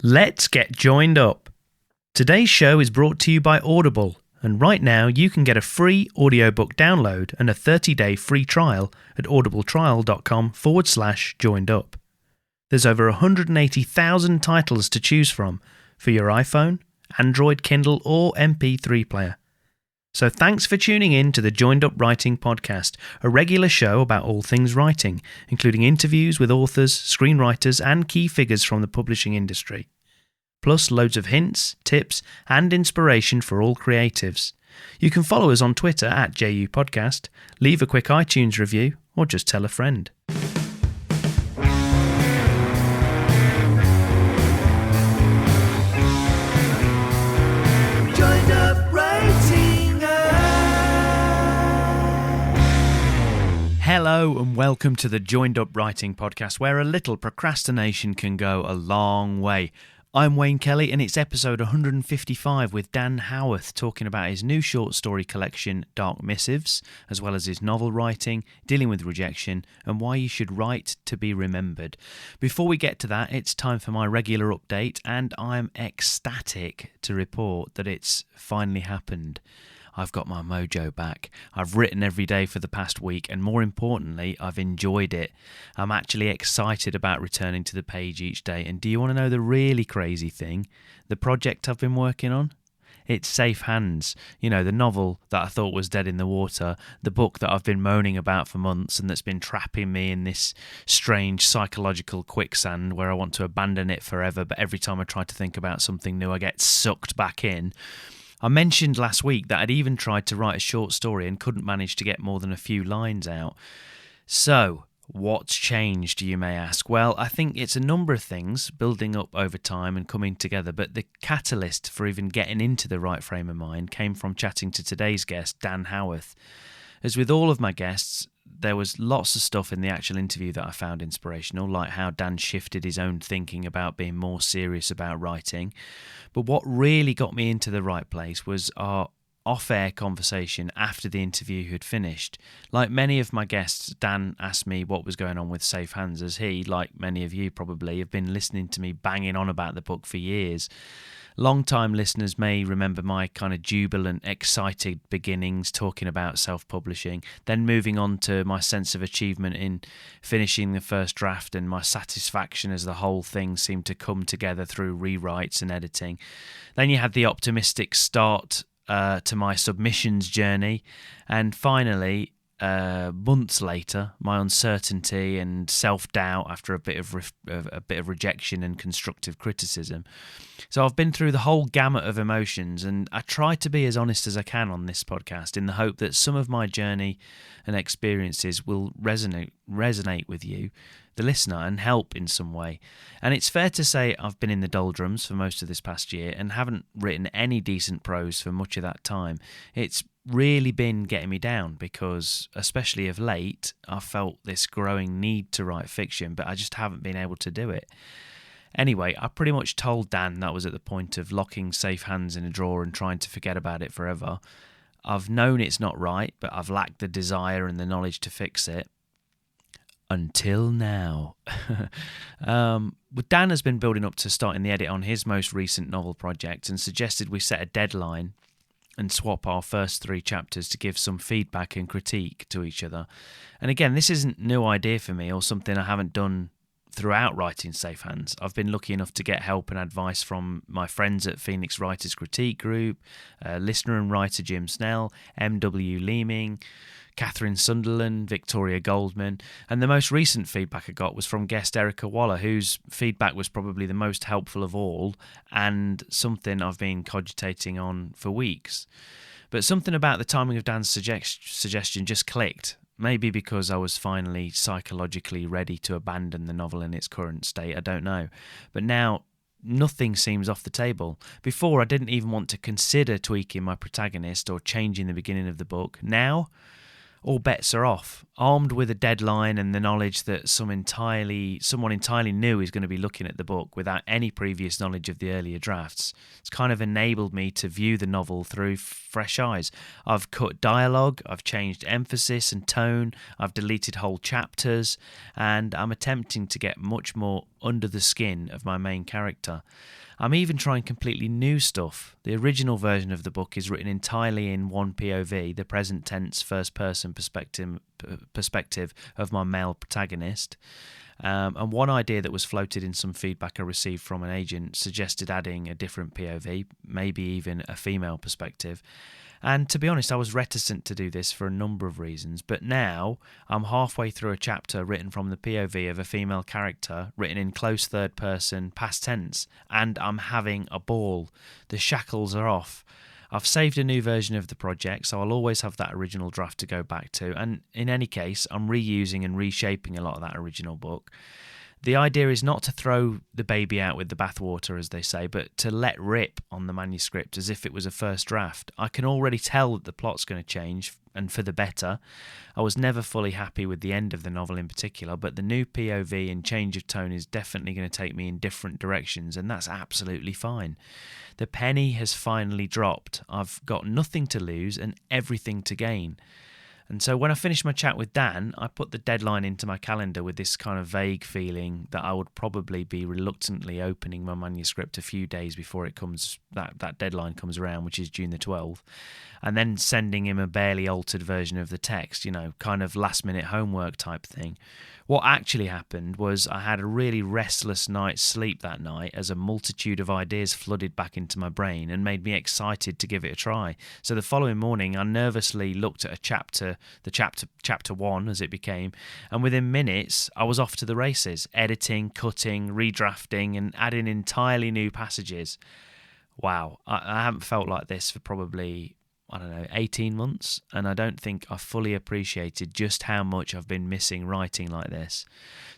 Let's get joined up. Today's show is brought to you by Audible, and right now you can get a free audiobook download and a 30-day free trial at audibletrial.com/joinedup. There's over 180,000 titles to choose from for your iPhone, Android, Kindle, or MP3 player. So thanks for tuning in to the Joined Up Writing Podcast, a regular show about all things writing, including interviews with authors, screenwriters, and key figures from the publishing industry. Plus loads of hints, tips, and inspiration for all creatives. You can follow us on Twitter at JU Podcast, leave a quick iTunes review, or just tell a friend. Joined Up Writing. Hello and welcome to the Joined Up Writing Podcast, where a little procrastination can go a long way. I'm Wayne Kelly and it's episode 155 with Dan Howarth talking about his new short story collection, Dark Missives, as well as his novel writing, dealing with rejection, and why you should write to be remembered. Before we get to that, it's time for my regular update, and I'm ecstatic to report that it's finally happened. I've got my mojo back. I've written every day for the past week, and more importantly, I've enjoyed it. I'm actually excited about returning to the page each day. And do you want to know the really crazy thing? The project I've been working on? It's Safe Hands. You know, the novel that I thought was dead in the water, the book that I've been moaning about for months and that's been trapping me in this strange psychological quicksand where I want to abandon it forever, but every time I try to think about something new, I get sucked back in. I mentioned last week that I'd even tried to write a short story and couldn't manage to get more than a few lines out. So, what's changed, you may ask? Well, I think it's a number of things building up over time and coming together, but the catalyst for even getting into the right frame of mind came from chatting to today's guest, Dan Howarth. As with all of my guests, there was lots of stuff in the actual interview that I found inspirational, like how Dan shifted his own thinking about being more serious about writing. But what really got me into the right place was our off-air conversation after the interview had finished. Like many of my guests, Dan asked me what was going on with Safe Hands, as he, like many of you probably, have been listening to me banging on about the book for years. Long-time listeners may remember my kind of jubilant, excited beginnings talking about self-publishing, then moving on to my sense of achievement in finishing the first draft and my satisfaction as the whole thing seemed to come together through rewrites and editing. Then you had the optimistic start to my submissions journey, and finally, months later, my uncertainty and self-doubt after a bit of rejection and constructive criticism. So I've been through the whole gamut of emotions, and I try to be as honest as I can on this podcast in the hope that some of my journey and experiences will resonate with you, the listener, and help in some way. And it's fair to say I've been in the doldrums for most of this past year and haven't written any decent prose for much of that time. It's really been getting me down because, especially of late, I've felt this growing need to write fiction, but I just haven't been able to do it. Anyway, I pretty much told Dan that was at the point of locking Safe Hands in a drawer and trying to forget about it forever. I've known it's not right, but I've lacked the desire and the knowledge to fix it. Until now. Dan has been building up to starting the edit on his most recent novel project and suggested we set a deadline and swap our first 3 chapters to give some feedback and critique to each other. And again, this isn't a new idea for me or something I haven't done throughout writing Safe Hands. I've been lucky enough to get help and advice from my friends at Phoenix Writers Critique Group, listener and writer Jim Snell, M.W. Leeming, Catherine Sunderland, Victoria Goldman, and the most recent feedback I got was from guest Erica Waller, whose feedback was probably the most helpful of all and something I've been cogitating on for weeks. But something about the timing of Dan's suggestion just clicked. Maybe because I was finally psychologically ready to abandon the novel in its current state, I don't know. But now, nothing seems off the table. Before, I didn't even want to consider tweaking my protagonist or changing the beginning of the book. Now, all bets are off. Armed with a deadline and the knowledge that someone entirely new is going to be looking at the book without any previous knowledge of the earlier drafts, it's kind of enabled me to view the novel through fresh eyes. I've cut dialogue, I've changed emphasis and tone, I've deleted whole chapters, and I'm attempting to get much more under the skin of my main character. I'm even trying completely new stuff. The original version of the book is written entirely in one POV, the present tense first-person perspective of my male protagonist. And one idea that was floated in some feedback I received from an agent suggested adding a different POV, maybe even a female perspective. And to be honest, I was reticent to do this for a number of reasons, but now I'm halfway through a chapter written from the POV of a female character, written in close third person, past tense, and I'm having a ball. The shackles are off. I've saved a new version of the project, so I'll always have that original draft to go back to, and in any case, I'm reusing and reshaping a lot of that original book. The idea is not to throw the baby out with the bathwater, as they say, but to let rip on the manuscript as if it was a first draft. I can already tell that the plot's going to change, and for the better. I was never fully happy with the end of the novel in particular, but the new POV and change of tone is definitely going to take me in different directions, and that's absolutely fine. The penny has finally dropped. I've got nothing to lose and everything to gain. And so when I finished my chat with Dan, I put the deadline into my calendar with this kind of vague feeling that I would probably be reluctantly opening my manuscript a few days before it comes that deadline comes around, which is June the 12th, and then sending him a barely altered version of the text, kind of last-minute homework type thing. What actually happened was I had a really restless night's sleep that night as a multitude of ideas flooded back into my brain and made me excited to give it a try. So the following morning, I nervously looked at chapter 1 as it became, and within minutes, I was off to the races, editing, cutting, redrafting, and adding entirely new passages. Wow, I haven't felt like this for probably 18 months, and I don't think I fully appreciated just how much I've been missing writing like this.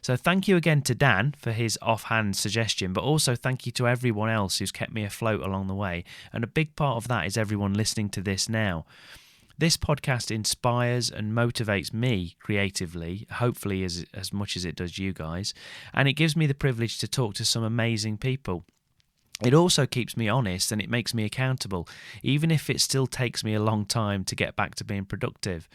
So thank you again to Dan for his offhand suggestion, but also thank you to everyone else who's kept me afloat along the way, and a big part of that is everyone listening to this now. This podcast inspires and motivates me creatively, hopefully as much as it does you guys, and it gives me the privilege to talk to some amazing people. It also keeps me honest and it makes me accountable, even if it still takes me a long time to get back to being productive.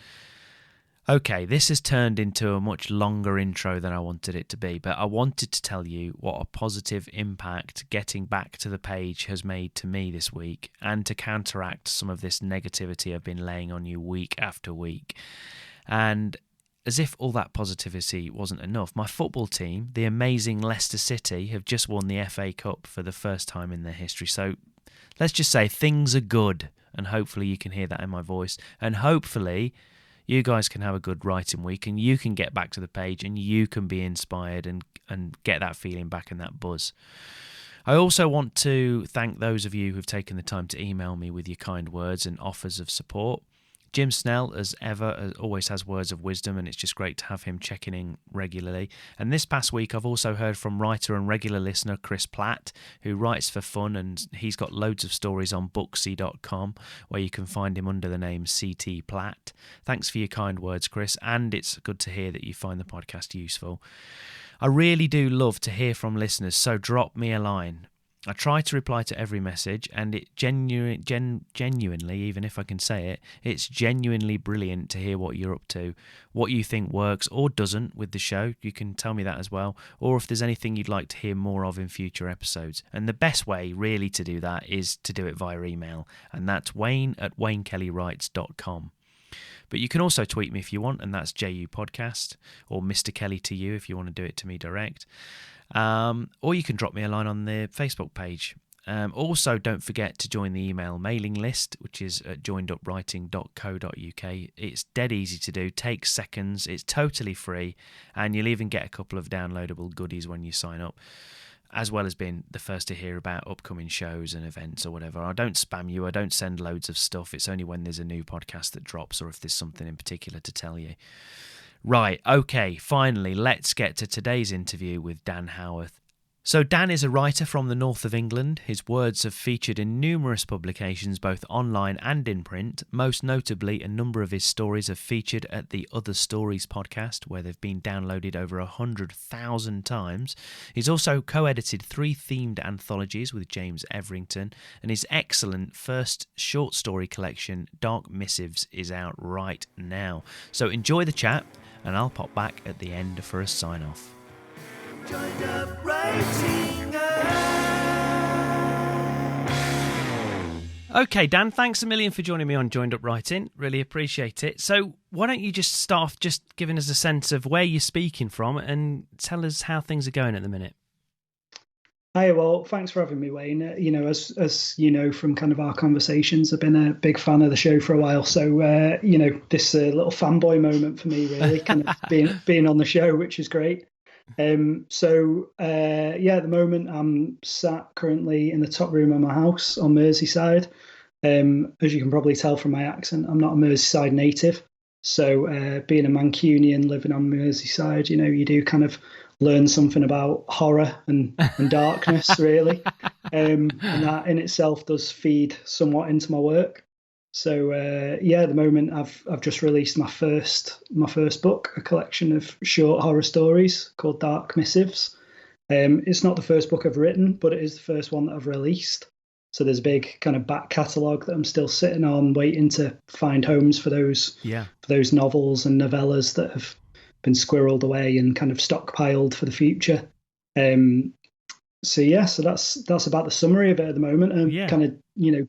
Okay, this has turned into a much longer intro than I wanted it to be, but I wanted to tell you what a positive impact getting back to the page has made to me this week, and to counteract some of this negativity I've been laying on you week after week. And as if all that positivity wasn't enough, my football team, the amazing Leicester City, have just won the FA Cup for the first time in their history. So let's just say things are good, and hopefully you can hear that in my voice. And hopefully you guys can have a good writing week, and you can get back to the page, and you can be inspired and get that feeling back and that buzz. I also want to thank those of you who've taken the time to email me with your kind words and offers of support. Jim Snell, as ever, always has words of wisdom, and it's just great to have him checking in regularly. And this past week, I've also heard from writer and regular listener Chris Platt, who writes for fun, and he's got loads of stories on Booksy.com, where you can find him under the name CT Platt. Thanks for your kind words, Chris, and it's good to hear that you find the podcast useful. I really do love to hear from listeners, so drop me a line. I try to reply to every message, and it genuinely, even if I can say it, it's genuinely brilliant to hear what you're up to, what you think works or doesn't with the show. You can tell me that as well, or if there's anything you'd like to hear more of in future episodes. And the best way really to do that is to do it via email, and that's wayne@waynekellywrites.com. But you can also tweet me if you want, and that's JU Podcast, or Mr. Kelly to you if you want to do it to me direct. Or you can drop me a line on the Facebook page. Also, don't forget to join the email mailing list, which is at joinedupwriting.co.uk. It's dead easy to do, takes seconds, it's totally free, and you'll even get a couple of downloadable goodies when you sign up, as well as being the first to hear about upcoming shows and events or whatever. I don't spam you, I don't send loads of stuff. It's only when there's a new podcast that drops or if there's something in particular to tell you. Right, okay, finally, let's get to today's interview with Dan Howarth. So Dan is a writer from the north of England. His words have featured in numerous publications, both online and in print. Most notably, a number of his stories have featured at the Other Stories podcast, where they've been downloaded over 100,000 times. He's also co-edited 3 themed anthologies with James Everington, and his excellent first short story collection, Dark Missives, is out right now. So enjoy the chat, and I'll pop back at the end for a sign-off. Joined up writing. Okay, Dan, thanks a million for joining me on Joined Up Writing. Really appreciate it. So why don't you just start off just giving us a sense of where you're speaking from and tell us how things are going at the minute. Hi, well, thanks for having me, Wayne. As you know from kind of our conversations, I've been a big fan of the show for a while. So, this little fanboy moment for me, really, kind of being on the show, which is great. At the moment, I'm sat currently in the top room of my house on Merseyside. As you can probably tell from my accent, I'm not a Merseyside native. So, being a Mancunian living on Merseyside, you do kind of learn something about horror and darkness, really. And that in itself does feed somewhat into my work. So at the moment I've just released my first book, a collection of short horror stories called Dark Missives. It's not the first book I've written, but it is the first one that I've released. So there's a big kind of back catalogue that I'm still sitting on, waiting to find homes for those novels and novellas that have been squirreled away and kind of stockpiled for the future. So that's about the summary of it at the moment. And kind of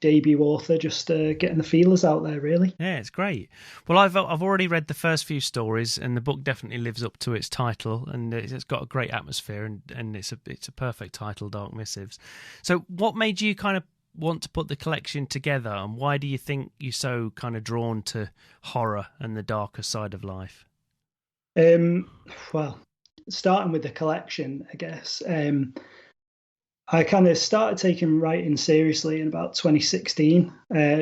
debut author, just getting the feelers out there, really. Yeah, it's great. Well, I've already read the first few stories, and the book definitely lives up to its title, and it's got a great atmosphere, and it's a perfect title, Dark Missives. So, what made you kind of want to put the collection together, and why do you think you're so kind of drawn to horror and the darker side of life? Well, starting with the collection, I guess. I kind of started taking writing seriously in about 2016.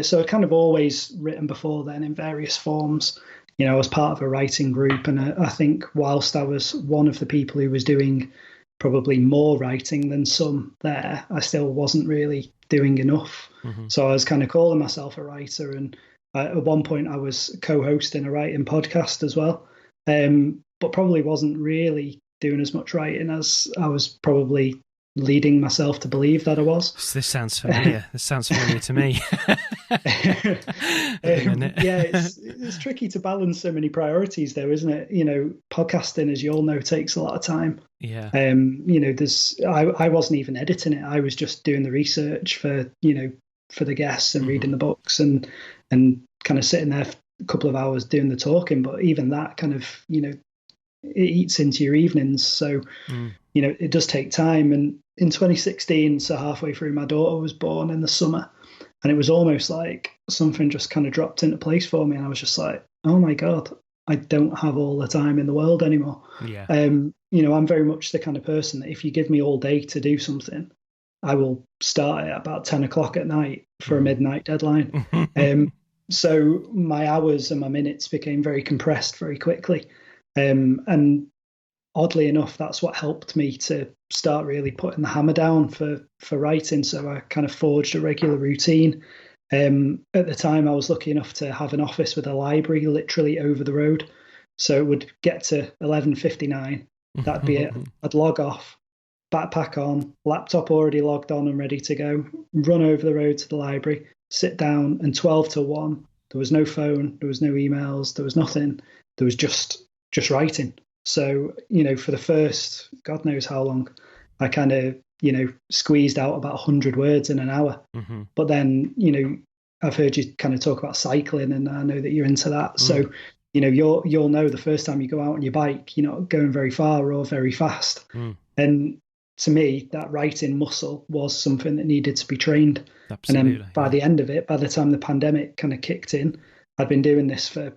So I'd kind of always written before then in various forms. I was part of a writing group, and I think whilst I was one of the people who was doing probably more writing than some there, I still wasn't really doing enough. Mm-hmm. So I was kind of calling myself a writer, and at one point I was co-hosting a writing podcast as well, but probably wasn't really doing as much writing as I was probably leading myself to believe that I was. This sounds familiar. This sounds familiar to me. It's tricky to balance so many priorities, though, isn't it? Podcasting, as you all know, takes a lot of time. Yeah. I wasn't even editing it. I was just doing the research for the guests and reading the books and kind of sitting there for a couple of hours doing the talking. But even that kind of, it eats into your evenings. So, it does take time. And in 2016, so halfway through, my daughter was born in the summer, and it was almost like something just kind of dropped into place for me. And I was just like, oh my God, I don't have all the time in the world anymore. Yeah. I'm very much the kind of person that if you give me all day to do something, I will start it at about 10 o'clock at night for a midnight deadline. So my hours and my minutes became very compressed very quickly. And oddly enough, that's what helped me to start really putting the hammer down for writing. So I kind of forged a regular routine. At the time, I was lucky enough to have an office with a library literally over the road. So it would get to 11:59. That'd be it. I'd log off, backpack on, laptop already logged on and ready to go, run over the road to the library, sit down, and 12 to 1, there was no phone, there was no emails, there was nothing. There was just writing. So, for the first, God knows how long, I kind of, squeezed out about 100 words in an hour. Mm-hmm. But then, I've heard you kind of talk about cycling, and I know that you're into that. So, you'll know the first time you go out on your bike, you're not going very far or very fast. And to me, that writing muscle was something that needed to be trained. Absolutely, and then by the end of it, by the time the pandemic kind of kicked in, I'd been doing this for,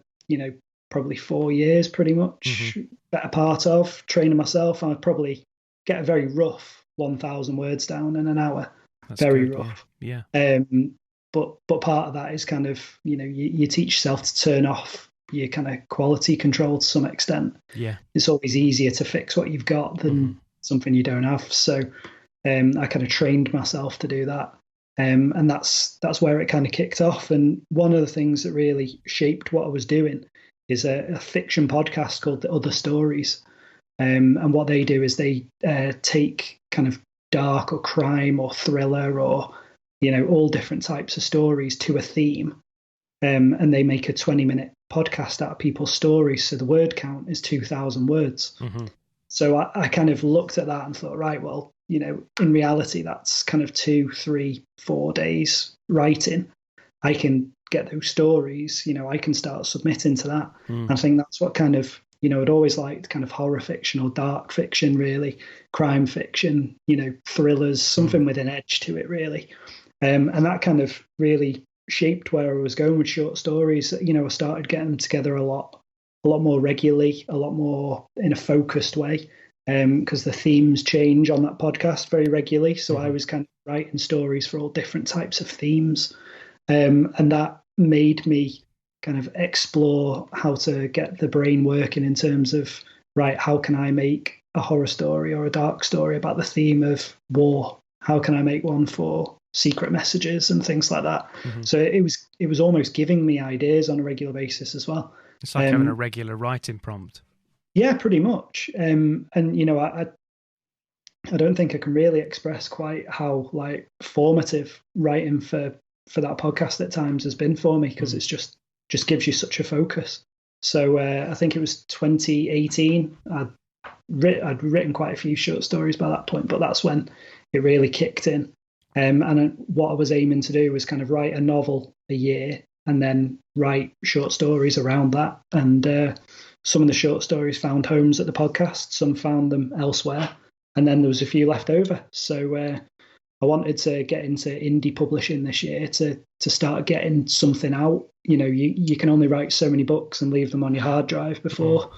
probably 4 years, pretty much, better part of training myself. I'd probably get a very rough 1,000 words down in an hour. That's very good, rough. Yeah. But part of that is kind of, you teach yourself to turn off your kind of quality control to some extent. Yeah. It's always easier to fix what you've got than something you don't have. So I kind of trained myself to do that. And that's where it kind of kicked off. And one of the things that really shaped what I was doing is a fiction podcast called The Other Stories. And what they do is they take kind of dark or crime or thriller or, all different types of stories to a theme. And they make a 20-minute podcast out of people's stories. So the word count is 2,000 words. So I kind of looked at that and thought, right, well, in reality, that's kind of 2, 3, 4 days writing. I can get those stories, I can start submitting to that. Mm. I think that's what kind of, I'd always liked kind of horror fiction or dark fiction, really, crime fiction, thrillers, something with an edge to it, really. And that kind of really shaped where I was going with short stories. I started getting them together a lot more regularly, a lot more in a focused way, because the themes change on that podcast very regularly. So I was kind of writing stories for all different types of themes. And that made me kind of explore how to get the brain working in terms of, right, how can I make a horror story or a dark story about the theme of war? How can I make one for secret messages and things like that? So it was almost giving me ideas on a regular basis as well. It's like having a regular writing prompt. Yeah, pretty much. And I don't think I can really express quite how like formative writing for that podcast at times has been for me, because it's just gives you such a focus. So I think it was 2018. I'd written quite a few short stories by that point, but that's when it really kicked in. And what I was aiming to do was kind of write a novel a year and then write short stories around that. And some of the short stories found homes at the podcast, some found them elsewhere, and then there was a few left over. So I wanted to get into indie publishing this year to start getting something out. You can only write so many books and leave them on your hard drive before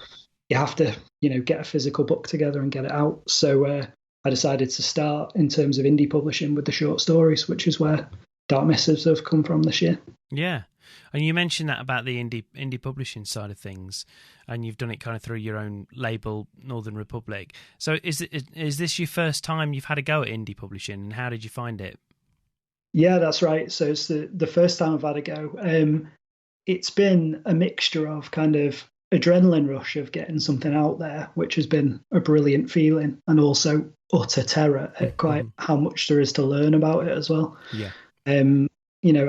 you have to, get a physical book together and get it out. So I decided to start in terms of indie publishing with the short stories, which is where Dark Missives have come from this year. Yeah. And you mentioned that about the indie publishing side of things, and you've done it kind of through your own label, Northern Republic. So is this your first time you've had a go at indie publishing, and how did you find it? Yeah, that's right. So it's the first time I've had a go. It's been a mixture of kind of adrenaline rush of getting something out there, which has been a brilliant feeling, and also utter terror at quite how much there is to learn about it as well. Yeah.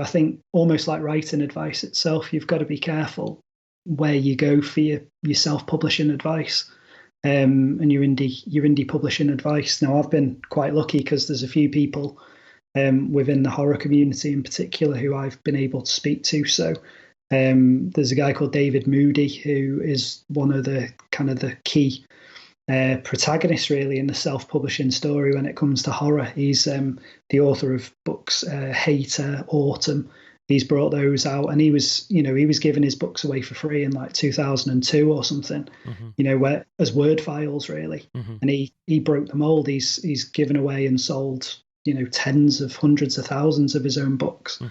I think almost like writing advice itself, you've got to be careful where you go for your self-publishing advice and your indie publishing advice. Now, I've been quite lucky because there's a few people within the horror community in particular who I've been able to speak to. So there's a guy called David Moody, who is one of the kind of the key protagonist really in the self-publishing story when it comes to horror. He's the author of books Hater, Autumn. He's brought those out, and he was giving his books away for free in like 2002 or something, where as word files really. And he broke the mold. He's given away and sold tens of hundreds of thousands of his own books.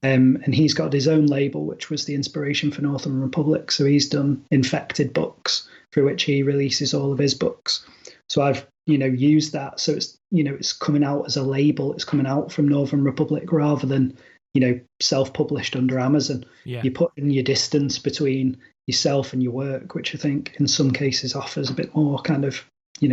And he's got his own label, which was the inspiration for Northern Republic. So he's done Infected Books, through which he releases all of his books. So I've, used that. So it's, it's coming out as a label. It's coming out from Northern Republic rather than, self-published under Amazon. Yeah. You put in your distance between yourself and your work, which I think in some cases offers a bit more kind of,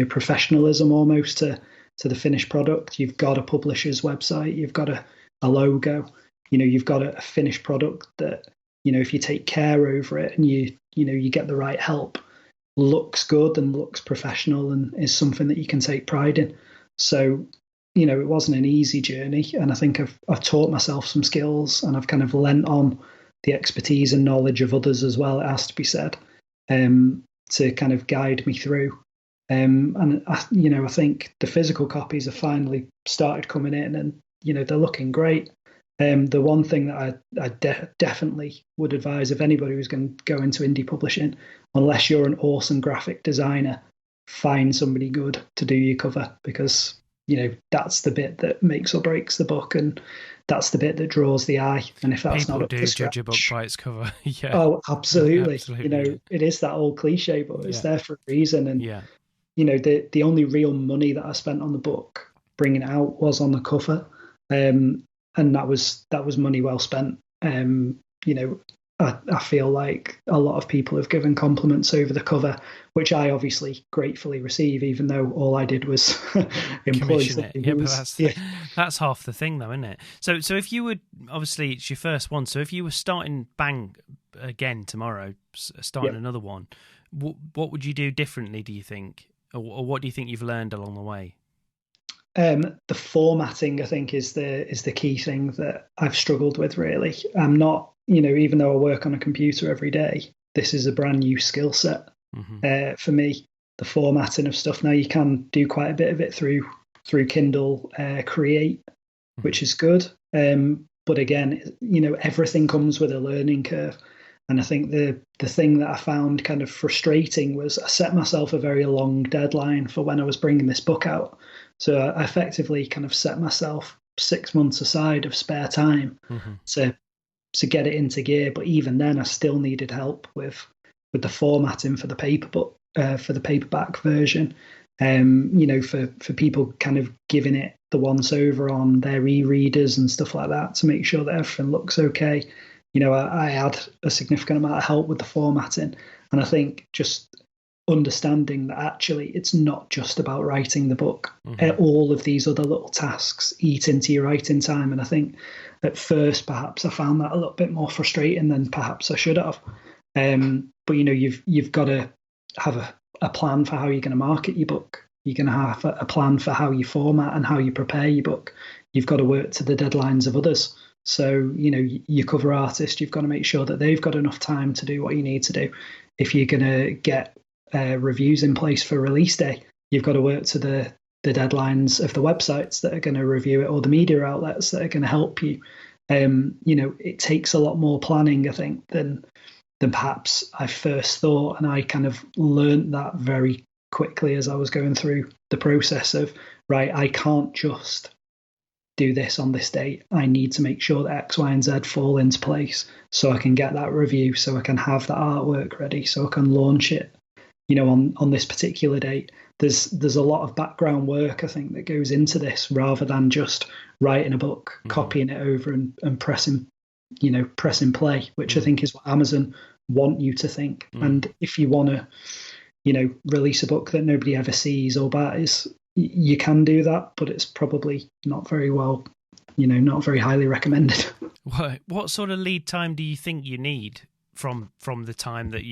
professionalism almost to the finished product. You've got a publisher's website. You've got a logo. You've got a finished product that, if you take care over it and you get the right help, looks good and looks professional and is something that you can take pride in. So, it wasn't an easy journey. And I think I've taught myself some skills, and I've kind of lent on the expertise and knowledge of others as well, it has to be said, to kind of guide me through. And I think the physical copies have finally started coming in, and, they're looking great. The one thing that I definitely would advise if anybody was going to go into indie publishing, unless you're an awesome graphic designer, find somebody good to do your cover, because that's the bit that makes or breaks the book, and that's the bit that draws the eye. And if that's People not up do to scratch, judge a book by its cover. Yeah. Oh, absolutely. Absolutely. It is that old cliche, but it's there for a reason. And the only real money that I spent on the book bringing it out was on the cover. And that was money well spent. I feel like a lot of people have given compliments over the cover, which I obviously gratefully receive, even though all I did was employ it. Yeah, but that's half the thing, though, isn't it? So if you would, obviously it's your first one. So if you were starting bang again tomorrow, starting another one, what would you do differently? Do you think, or what do you think you've learned along the way? The formatting, I think, is the key thing that I've struggled with, really. I'm not, even though I work on a computer every day, this is a brand new skill set for me. The formatting of stuff. Now, you can do quite a bit of it through Kindle Create, which is good. But again, everything comes with a learning curve. And I think the thing that I found kind of frustrating was I set myself a very long deadline for when I was bringing this book out. So I effectively kind of set myself 6 months aside of spare time to get it into gear. But even then, I still needed help with the formatting for the for the paperback version. For people kind of giving it the once over on their e-readers and stuff like that to make sure that everything looks okay. I had a significant amount of help with the formatting, and I think just understanding that actually it's not just about writing the book. All of these other little tasks eat into your writing time, and I think at first perhaps I found that a little bit more frustrating than perhaps I should have. But you've got to have a plan for how you're going to market your book. You're going to have a plan for how you format and how you prepare your book. You've got to work to the deadlines of others. So, your cover artist, you've got to make sure that they've got enough time to do what you need to do. If you're going to get reviews in place for release day, you've got to work to the deadlines of the websites that are going to review it or the media outlets that are going to help you. It takes a lot more planning, I think, than perhaps I first thought. And I kind of learned that very quickly as I was going through the process of, right, I can't just do this on this date. I need to make sure that X, Y, and Z fall into place so I can get that review, so I can have that artwork ready, so I can launch it, on this particular date. There's a lot of background work, I think, that goes into this rather than just writing a book, copying it over and pressing play, which I think is what Amazon want you to think. And if you want to, release a book that nobody ever sees or buys, you can do that, but it's probably not very well, not very highly recommended. What sort of lead time do you think you need from the time that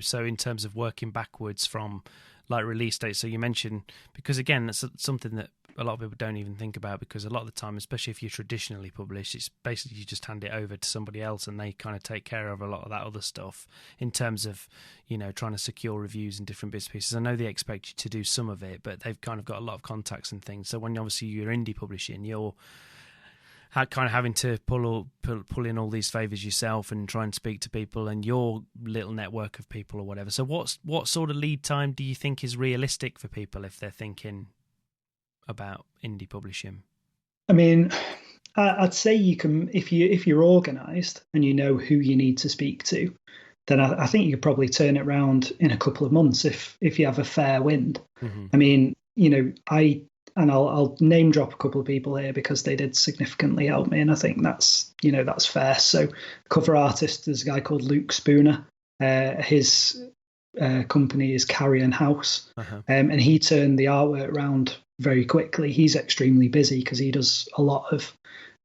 so in terms of working backwards from like release date? So you mentioned, because again, that's something that a lot of people don't even think about, because a lot of the time, especially if you're traditionally published, it's basically you just hand it over to somebody else and they kind of take care of a lot of that other stuff in terms of, trying to secure reviews and different bits and pieces. I know they expect you to do some of it, but they've kind of got a lot of contacts and things. So when obviously you're indie publishing, you're kind of having to pull in all these favours yourself and try and speak to people and your little network of people or whatever. So what sort of lead time do you think is realistic for people if they're thinking about indie publishing? I mean, I'd say you can, if you're organised and you know who you need to speak to, then I think you could probably turn it around in a couple of months if you have a fair wind. I mean, I'll name drop a couple of people here because they did significantly help me, and I think that's fair. So, cover artist, there's a guy called Luke Spooner. His company is Carrion House, and he turned the artwork around very quickly. He's extremely busy because he does a lot of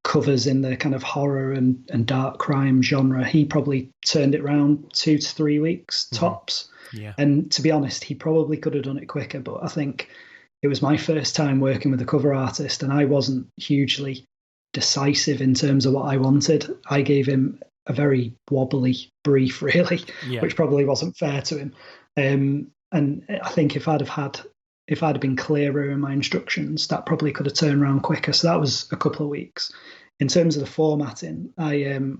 covers in the kind of horror and dark crime genre. He probably turned it around 2 to 3 weeks tops. Yeah. And to be honest, he probably could have done it quicker, but I think it was my first time working with a cover artist and I wasn't hugely decisive in terms of what I wanted. I gave him a very wobbly brief, really, which probably wasn't fair to him. And I think if I'd have been clearer in my instructions, that probably could have turned around quicker. So that was a couple of weeks. In terms of the formatting, I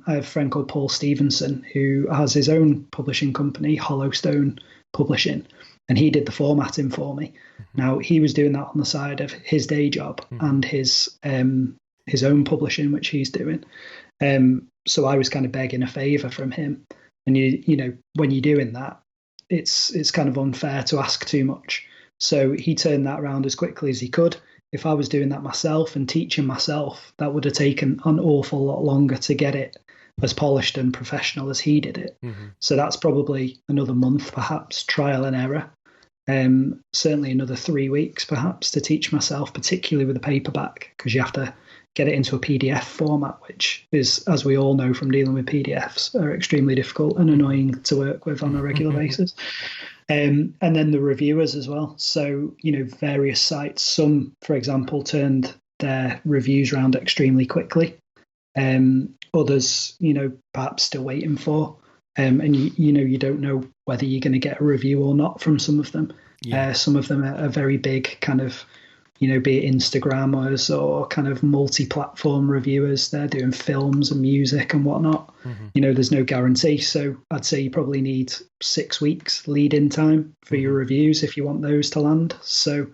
have a friend called Paul Stevenson who has his own publishing company, Hollowstone Publishing, and he did the formatting for me. Now, he was doing that on the side of his day job and his own publishing, which he's doing. So I was kind of begging a favour from him. And when you're doing that, it's kind of unfair to ask too much. So he turned that around as quickly as he could. If I was doing that myself and teaching myself, that would have taken an awful lot longer to get it as polished and professional as he did it. So that's probably another month, perhaps, trial and error. Certainly another 3 weeks, perhaps, to teach myself, particularly with a paperback, because you have to get it into a PDF format, which is, as we all know from dealing with PDFs, are extremely difficult and annoying to work with on a regular basis. And then the reviewers as well. So, various sites, some, for example, turned their reviews around extremely quickly. Others, perhaps still waiting for. And you don't know whether you're going to get a review or not from some of them. Yeah. Some of them are very big kind of, be it Instagrammers or kind of multi-platform reviewers. They're doing films and music and whatnot. There's no guarantee. So I'd say you probably need 6 weeks lead-in time for your reviews if you want those to land. So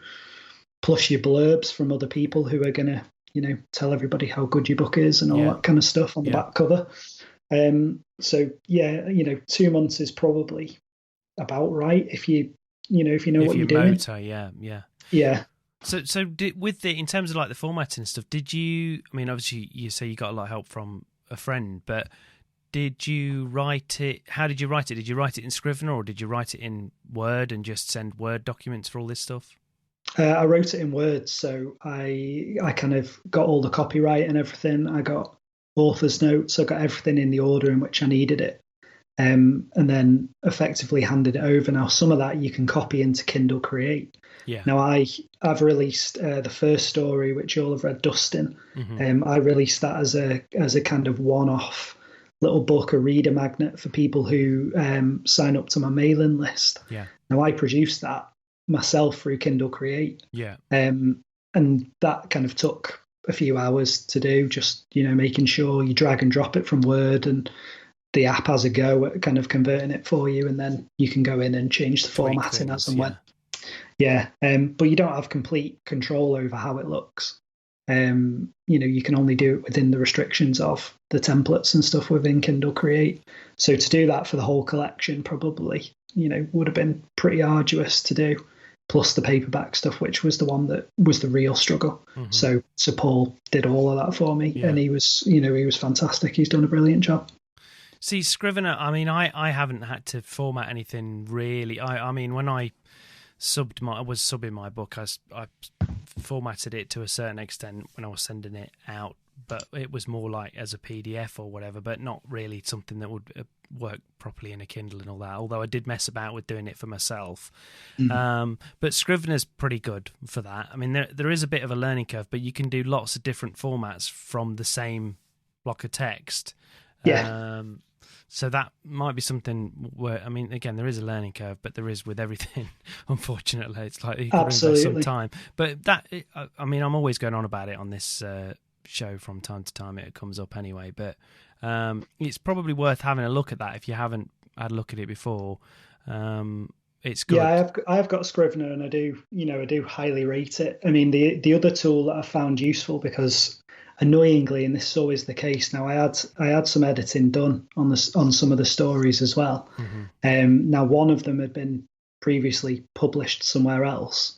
plus your blurbs from other people who are going to, tell everybody how good your book is and all that kind of stuff on the back cover. So 2 months is probably about right if you know what you're doing. Yeah. So in terms of like the formatting and stuff, did you? I mean, obviously you say you got a lot of help from a friend, but did you write it? How did you write it? Did you write it in Scrivener or did you write it in Word and just send Word documents for all this stuff? I wrote it in Word, so I kind of got all the copyright and everything. I got author's notes. I got everything in the order in which I needed it. And then effectively handed it over. Now, some of that you can copy into Kindle Create. Yeah. Now, I've released the first story, which you'll have read, Dustin. I released that as a kind of one-off little book, a reader magnet for people who sign up to my mailing list. Yeah. Now, I produced that myself through Kindle Create. Yeah. And that kind of took a few hours to do, just, making sure you drag and drop it from Word and the app has a go at kind of converting it for you, and then you can go in and change the formatting as and when. Yeah, but you don't have complete control over how it looks. You can only do it within the restrictions of the templates and stuff within Kindle Create. So to do that for the whole collection probably, would have been pretty arduous to do. Plus the paperback stuff, which was the one that was the real struggle. So Paul did all of that for me, and he was fantastic. He's done a brilliant job. See, Scrivener, I mean, I haven't had to format anything really. I mean, when I was subbing my book, I formatted it to a certain extent when I was sending it out, but it was more like as a PDF or whatever, but not really something that would work properly in a Kindle and all that, although I did mess about with doing it for myself. But Scrivener's pretty good for that. I mean, there is a bit of a learning curve, but you can do lots of different formats from the same block of text. Yeah. So that might be something where, I mean, again, there is a learning curve, but there is with everything, unfortunately. It's like you can invest some time. But I mean, I'm always going on about it on this show from time to time. It comes up anyway. But it's probably worth having a look at that if you haven't had a look at it before. It's good. Yeah, I've got Scrivener, and I do highly rate it. I mean, the other tool that I found useful, because annoyingly, and this is always the case now, I had some editing done on some of the stories as well. Now one of them had been previously published somewhere else,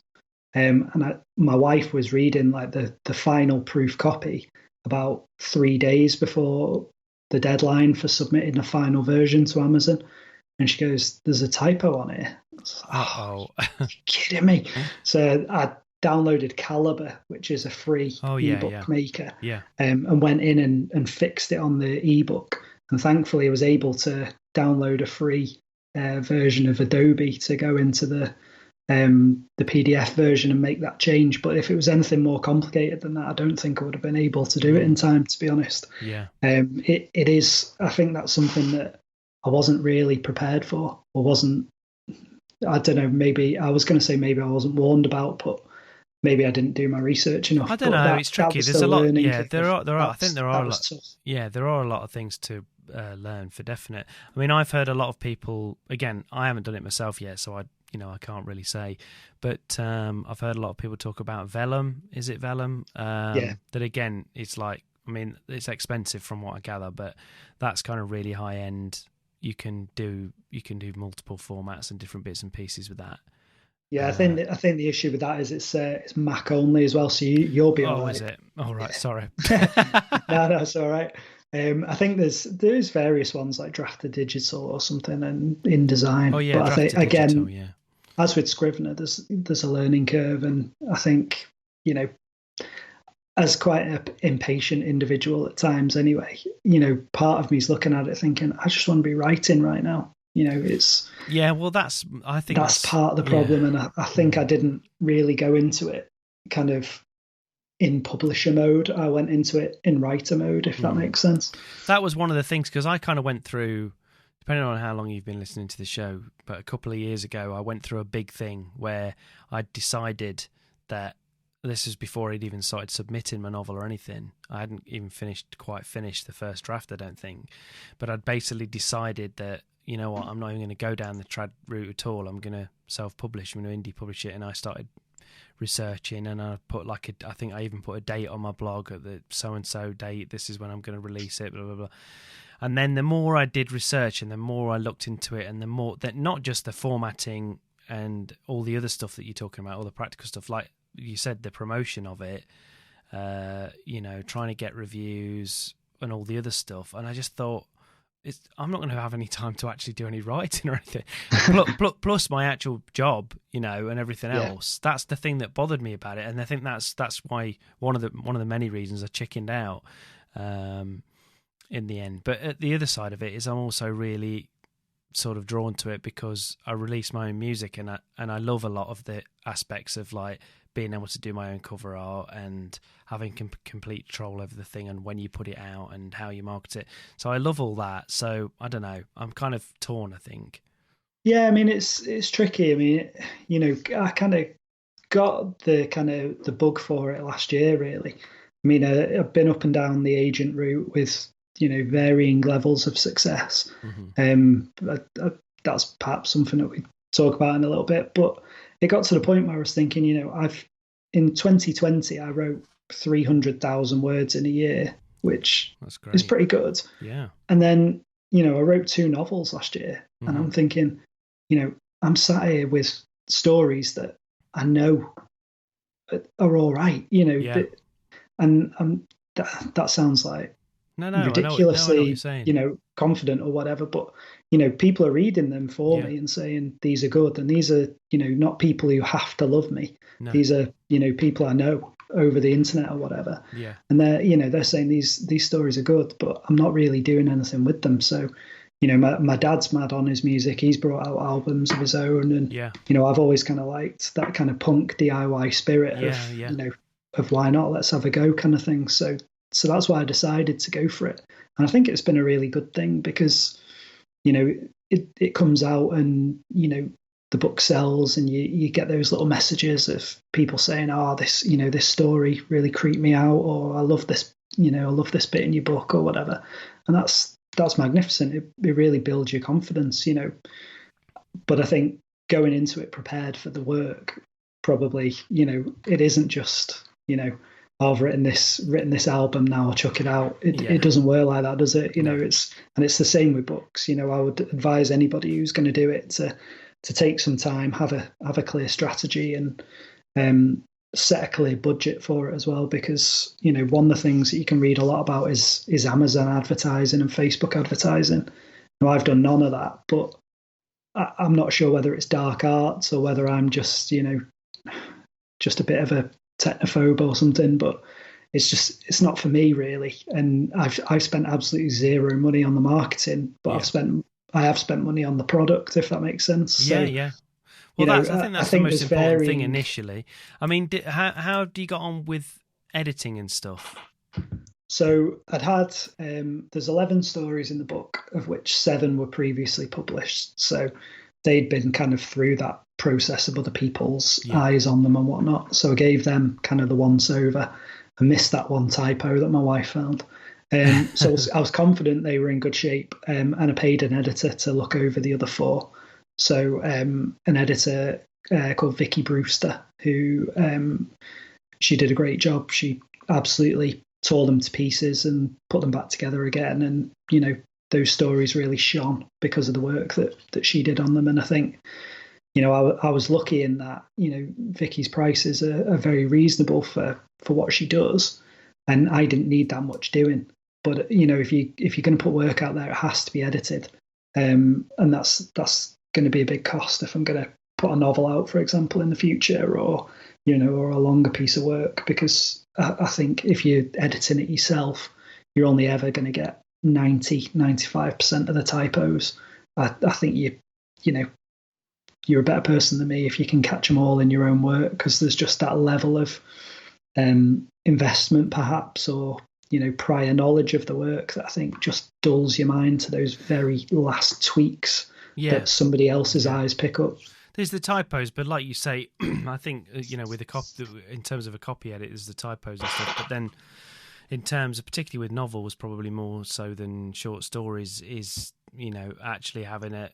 and my wife was reading like the final proof copy about 3 days before the deadline for submitting a final version to Amazon, and she goes, "There's a typo on it." Are you kidding me? So I downloaded Calibre, which is a free ebook maker, and went in and fixed it on the ebook. And thankfully, I was able to download a free version of Adobe to go into the PDF version and make that change. But if it was anything more complicated than that, I don't think I would have been able to do it in time, to be honest. It is. I think that's something that I wasn't really prepared for, or wasn't. I don't know. Maybe I was going to say maybe I wasn't warned about, but maybe I didn't do my research enough. I don't know. It's tricky. There's a lot. Yeah, there are. I think there are a lot. Tough. Yeah, there are a lot of things to learn for definite. I mean, I've heard a lot of people. Again, I haven't done it myself yet, so I can't really say. But I've heard a lot of people talk about Vellum. Is it Vellum? That again, it's like. I mean, it's expensive from what I gather, but that's kind of really high end. You can do multiple formats and different bits and pieces with that. Yeah, I think the issue with that is it's Mac only as well, so you'll be all right. Oh, is it? All right, sorry. No, it's all right. I think there's various ones like Drafted Digital or something, and InDesign. Oh yeah, but I think Digital, again, as with Scrivener, there's a learning curve, and I think as quite an impatient individual at times, anyway, part of me is looking at it thinking, I just want to be writing right now. It's Well, I think that's part of the problem. And I think I didn't really go into it kind of in publisher mode. I went into it in writer mode, if that makes sense. That was one of the things, because I kind of went through, depending on how long you've been listening to the show, but a couple of years ago, I went through a big thing where I decided that, this was before I'd even started submitting my novel or anything. I hadn't even quite finished the first draft, I don't think. But I'd basically decided that, you know what, I'm not even going to go down the trad route at all. I'm going to self-publish, I'm going to indie publish it. And I started researching, and I put I think I even put a date on my blog at the so-and-so date. This is when I'm going to release it, blah, blah, blah. And then the more I did research and the more I looked into it, and the more that, not just the formatting and all the other stuff that you're talking about, all the practical stuff, like you said, the promotion of it, trying to get reviews and all the other stuff. And I just thought, I'm not going to have any time to actually do any writing or anything. Plus my actual job, and everything else. That's the thing that bothered me about it, and I think that's why one of the many reasons I chickened out in the end. But at the other side of it is, I'm also really sort of drawn to it because I release my own music, and I love a lot of the aspects of like being able to do my own cover art and having complete control over the thing and when you put it out and how you market it. So I love all that. So I don't know. I'm kind of torn, I think. Yeah, I mean, it's tricky. I mean, I kind of got the bug for it last year, really. I mean, I've been up and down the agent route with, varying levels of success. That's perhaps something that we talk about in a little bit, but it got to the point where I was thinking, in 2020, I wrote 300,000 words in a year, which is pretty good. Yeah. And then, I wrote 2 novels last year, and I'm thinking, I'm sat here with stories that I know are all right, and that sounds like ridiculously, confident or whatever, but people are reading them for me and saying these are good, and these are not people who have to love me. These are people I know over the internet or whatever, and they're saying these stories are good, but I'm not really doing anything with them. So my dad's mad on his music. He's brought out albums of his own, and I've always kind of liked that kind of punk DIY spirit of why not, let's have a go kind of thing. So that's why I decided to go for it. And I think it's been a really good thing because, it comes out and, the book sells, and you get those little messages of people saying, this story really creeped me out, or I love this, I love this bit in your book or whatever. And that's magnificent. It really builds your confidence, But I think going into it prepared for the work, probably, it isn't just, I've written this album, now I'll chuck it out. It doesn't work like that, does it? It's the same with books. I would advise anybody who's going to do it to take some time, have a clear strategy, and set a clear budget for it as well. Because one of the things that you can read a lot about is Amazon advertising and Facebook advertising. Now, I've done none of that, but I'm not sure whether it's dark arts or whether I'm just just a bit of a technophobe or something, but it's not for me really. And I've spent absolutely zero money on the marketing, but I have spent money on the product, if that makes sense. Well, I think that's the most important thing initially. I mean, how do you got on with editing and stuff? So I'd had there's 11 stories in the book, of which 7 were previously published. So they'd been kind of through that process of other people's eyes on them and whatnot. So I gave them kind of the once over. I missed that one typo that my wife found. So I was confident they were in good shape, and I paid an editor to look over the other 4. So an editor called Vicky Brewster, who she did a great job. She absolutely tore them to pieces and put them back together again. And, those stories really shone because of the work that she did on them. And I think, I was lucky in that, Vicky's prices are very reasonable for what she does. And I didn't need that much doing. But, if you're going to put work out there, it has to be edited. And that's going to be a big cost if I'm going to put a novel out, for example, in the future, or, or a longer piece of work, because I think if you're editing it yourself, you're only ever going to get 95% of the typos. I think you know, you're a better person than me if you can catch them all in your own work, because there's just that level of investment, perhaps, or prior knowledge of the work that I think just dulls your mind to those very last tweaks that somebody else's eyes pick up. There's the typos, but like you say, I think with in terms of a copy edit, there's the typos and stuff. But then, in terms of particularly with novels, probably more so than short stories, is actually having a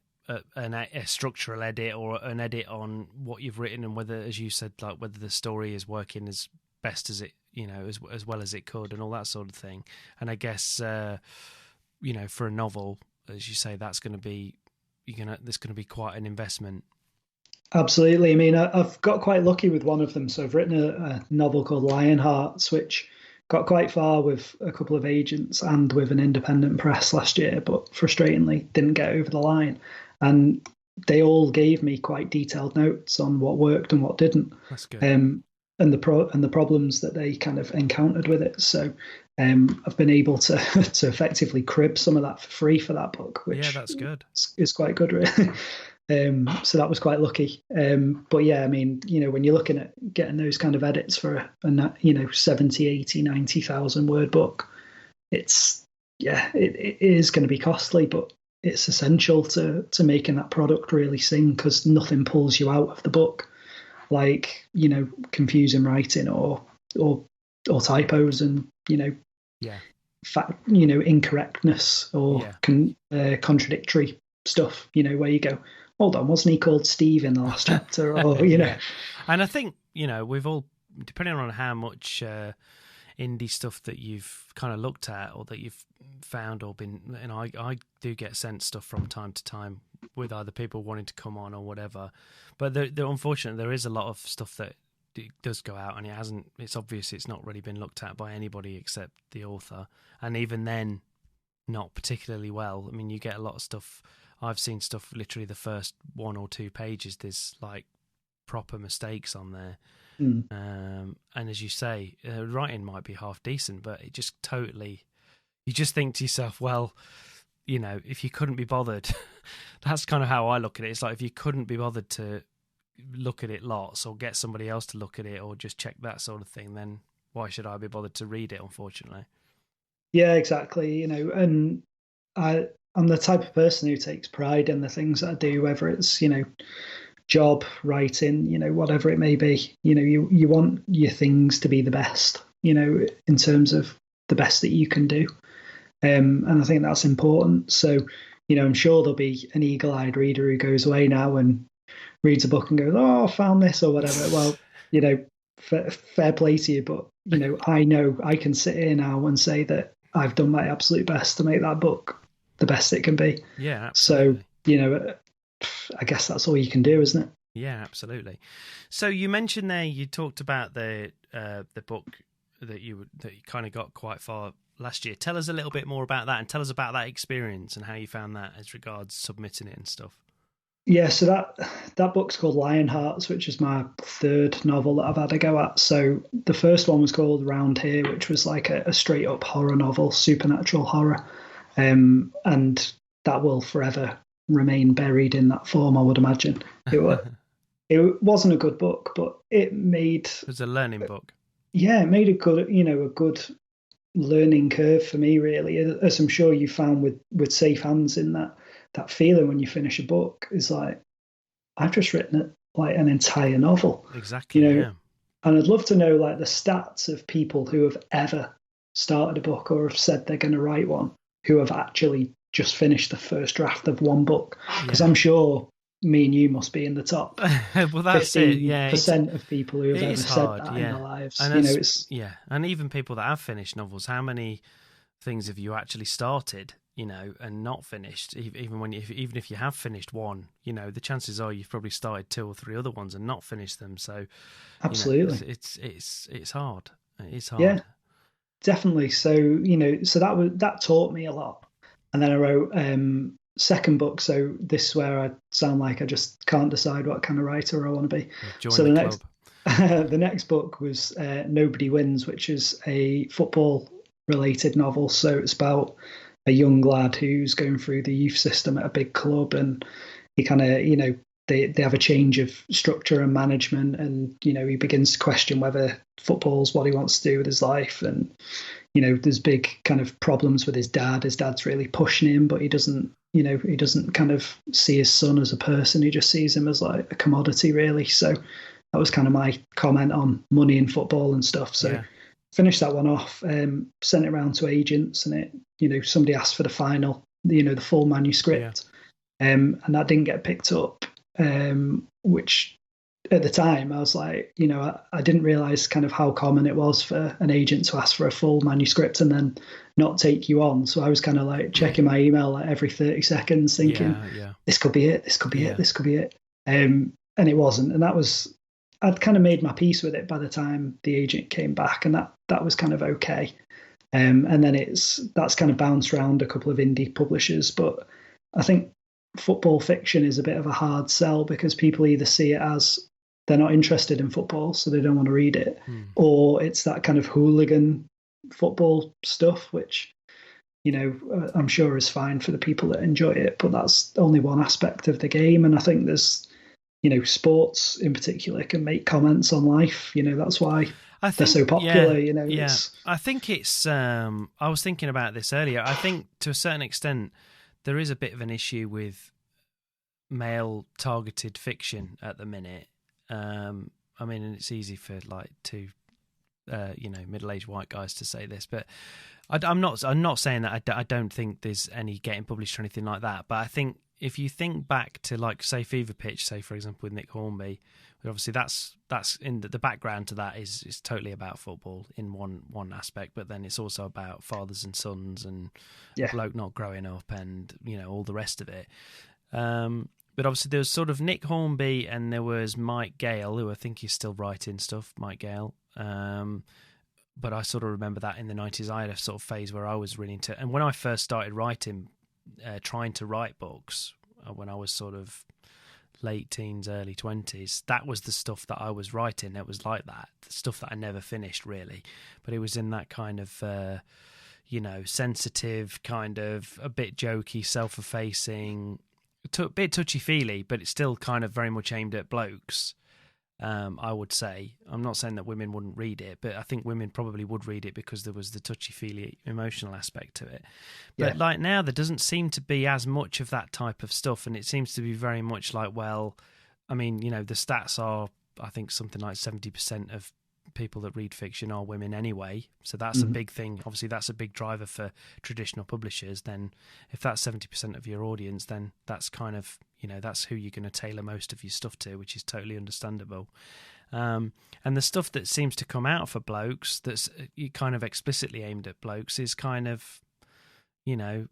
structural edit or an edit on what you've written, and whether, as you said, like whether the story is working as best as it as well as it could, and all that sort of thing. And I guess for a novel, as you say, that's going to be there's going to be quite an investment. Absolutely. I mean, I've got quite lucky with one of them. So I've written a novel called Lionhearts, which got quite far with a couple of agents and with an independent press last year, but frustratingly didn't get over the line. And they all gave me quite detailed notes on what worked and what didn't. That's good. And the problems that they kind of encountered with it. So I've been able to effectively crib some of that for free for that book, which that's good. Is quite good, really. So that was quite lucky. But yeah, I mean, when you're looking at getting those kind of edits for a 70, 80, 90,000 word book, it is going to be costly, but it's essential to making that product really sing, because nothing pulls you out of the book like confusing writing or typos and incorrectness or contradictory stuff, where you go, hold on, wasn't he called Steve in the last chapter? Or And I think we've all, depending on how much indie stuff that you've kind of looked at or that you've found or been, and I do get sent stuff from time to time with either people wanting to come on or whatever, but unfortunately there is a lot of stuff that does go out and it's obvious it's not really been looked at by anybody except the author, and even then not particularly well. I mean, you get a lot of stuff, I've seen stuff literally the first 1 or 2 pages, there's like proper mistakes on there. And as you say, writing might be half decent, but it just totally, you just think to yourself, well, if you couldn't be bothered, that's kind of how I look at it. It's like, if you couldn't be bothered to look at it lots or get somebody else to look at it or just check that sort of thing, then why should I be bothered to read it, unfortunately? Yeah, exactly. And I'm the type of person who takes pride in the things that I do, whether it's, job, writing, whatever it may be. You want your things to be the best, in terms of the best that you can do. And I think that's important. So, I'm sure there'll be an eagle-eyed reader who goes away now and reads a book and goes, oh, I found this or whatever. Well, fair play to you. But, I know I can sit here now and say that I've done my absolute best to make that book the best it can be. Yeah, absolutely. So, I guess that's all you can do, isn't it? Yeah, absolutely. So you mentioned there, you talked about the book that you kind of got quite far last year. Tell us a little bit more about that, and tell us about that experience and how you found that as regards submitting it and stuff. Yeah, so that book's called Lionhearts, which is my 3rd novel that I've had a go at. So the first one was called Round Here, which was like a straight up horror novel, supernatural horror. And that will forever remain buried in that form, I would imagine. It wasn't a good book, but it was a learning book. Yeah, it made a good learning curve for me, really, as I'm sure you found with Safe Hands, in that feeling when you finish a book is like, I've just written like an entire novel. Exactly. Yeah. And I'd love to know like the stats of people who have ever started a book or have said they're going to write one, who have actually just finished the first draft of one book. Because I'm sure me and you must be in the top. Well, that's it. Yeah, percent of people who have ever said that in their lives. And and even people that have finished novels, how many things have you actually started, and not finished? Even if you have finished one, the chances are you've probably started 2 or 3 other ones and not finished them. So absolutely, it's hard. It's hard. Yeah, definitely. So that taught me a lot. And then I wrote second book. So this is where I sound like I just can't decide what kind of writer I want to be. Join the club. The next book was Nobody Wins, which is a football related novel. So it's about a young lad who's going through the youth system at a big club, and he kind of, they have a change of structure and management, and he begins to question whether football's what he wants to do with his life. And there's big kind of problems with his dad. His dad's really pushing him, but he doesn't kind of see his son as a person. He just sees him as like a commodity, really. So that was kind of my comment on money in football and stuff. So finished that one off, sent it around to agents, and somebody asked for the final, the full manuscript, and that didn't get picked up, which at the time I was like, I didn't realize kind of how common it was for an agent to ask for a full manuscript and then not take you on. So I was kind of like checking my email like every 30 seconds thinking, this could be it, this could be it, this could be it. And it wasn't. And I'd kind of made my peace with it by the time the agent came back, and that was kind of okay. And then that's kind of bounced around a couple of indie publishers. But I think football fiction is a bit of a hard sell, because people either see it as they're not interested in football, so they don't want to read it, or it's that kind of hooligan football stuff, which, I'm sure is fine for the people that enjoy it, but that's only one aspect of the game. And I think there's, sports in particular can make comments on life. That's why they're so popular. I think it's. I was thinking about this earlier. I think to a certain extent there is a bit of an issue with male targeted fiction at the minute. I mean, and it's easy for like two, middle-aged white guys to say this, but I'm not saying that I don't think there's any getting published or anything like that. But I think if you think back to, like, say, Fever Pitch, say for example with Nick Hornby, obviously that's in the background to that is totally about football in one aspect, but then it's also about fathers and sons and bloke not growing up and all the rest of it. But obviously there was sort of Nick Hornby and there was Mike Gale, who I think is still writing stuff, Mike Gale. But I sort of remember that in the 90s I had a sort of phase where I was really into, and when I first started writing, trying to write books, when I was sort of late teens, early 20s, that was the stuff that I was writing. It was like that, the stuff that I never finished really, but it was in that kind of sensitive, kind of a bit jokey, self-effacing, a bit touchy-feely, but it's still kind of very much aimed at blokes. I would say. I'm not saying that women wouldn't read it, but I think women probably would read it because there was the touchy-feely emotional aspect to it. But like now, there doesn't seem to be as much of that type of stuff, and it seems to be very much like, well, I mean, the stats are, I think, something like 70% of people that read fiction are women anyway, so that's a big thing. Obviously that's a big driver for traditional publishers. Then if that's 70% of your audience, then that's kind of, that's who you're going to tailor most of your stuff to, which is totally understandable. And the stuff that seems to come out for blokes that's kind of explicitly aimed at blokes is kind of, your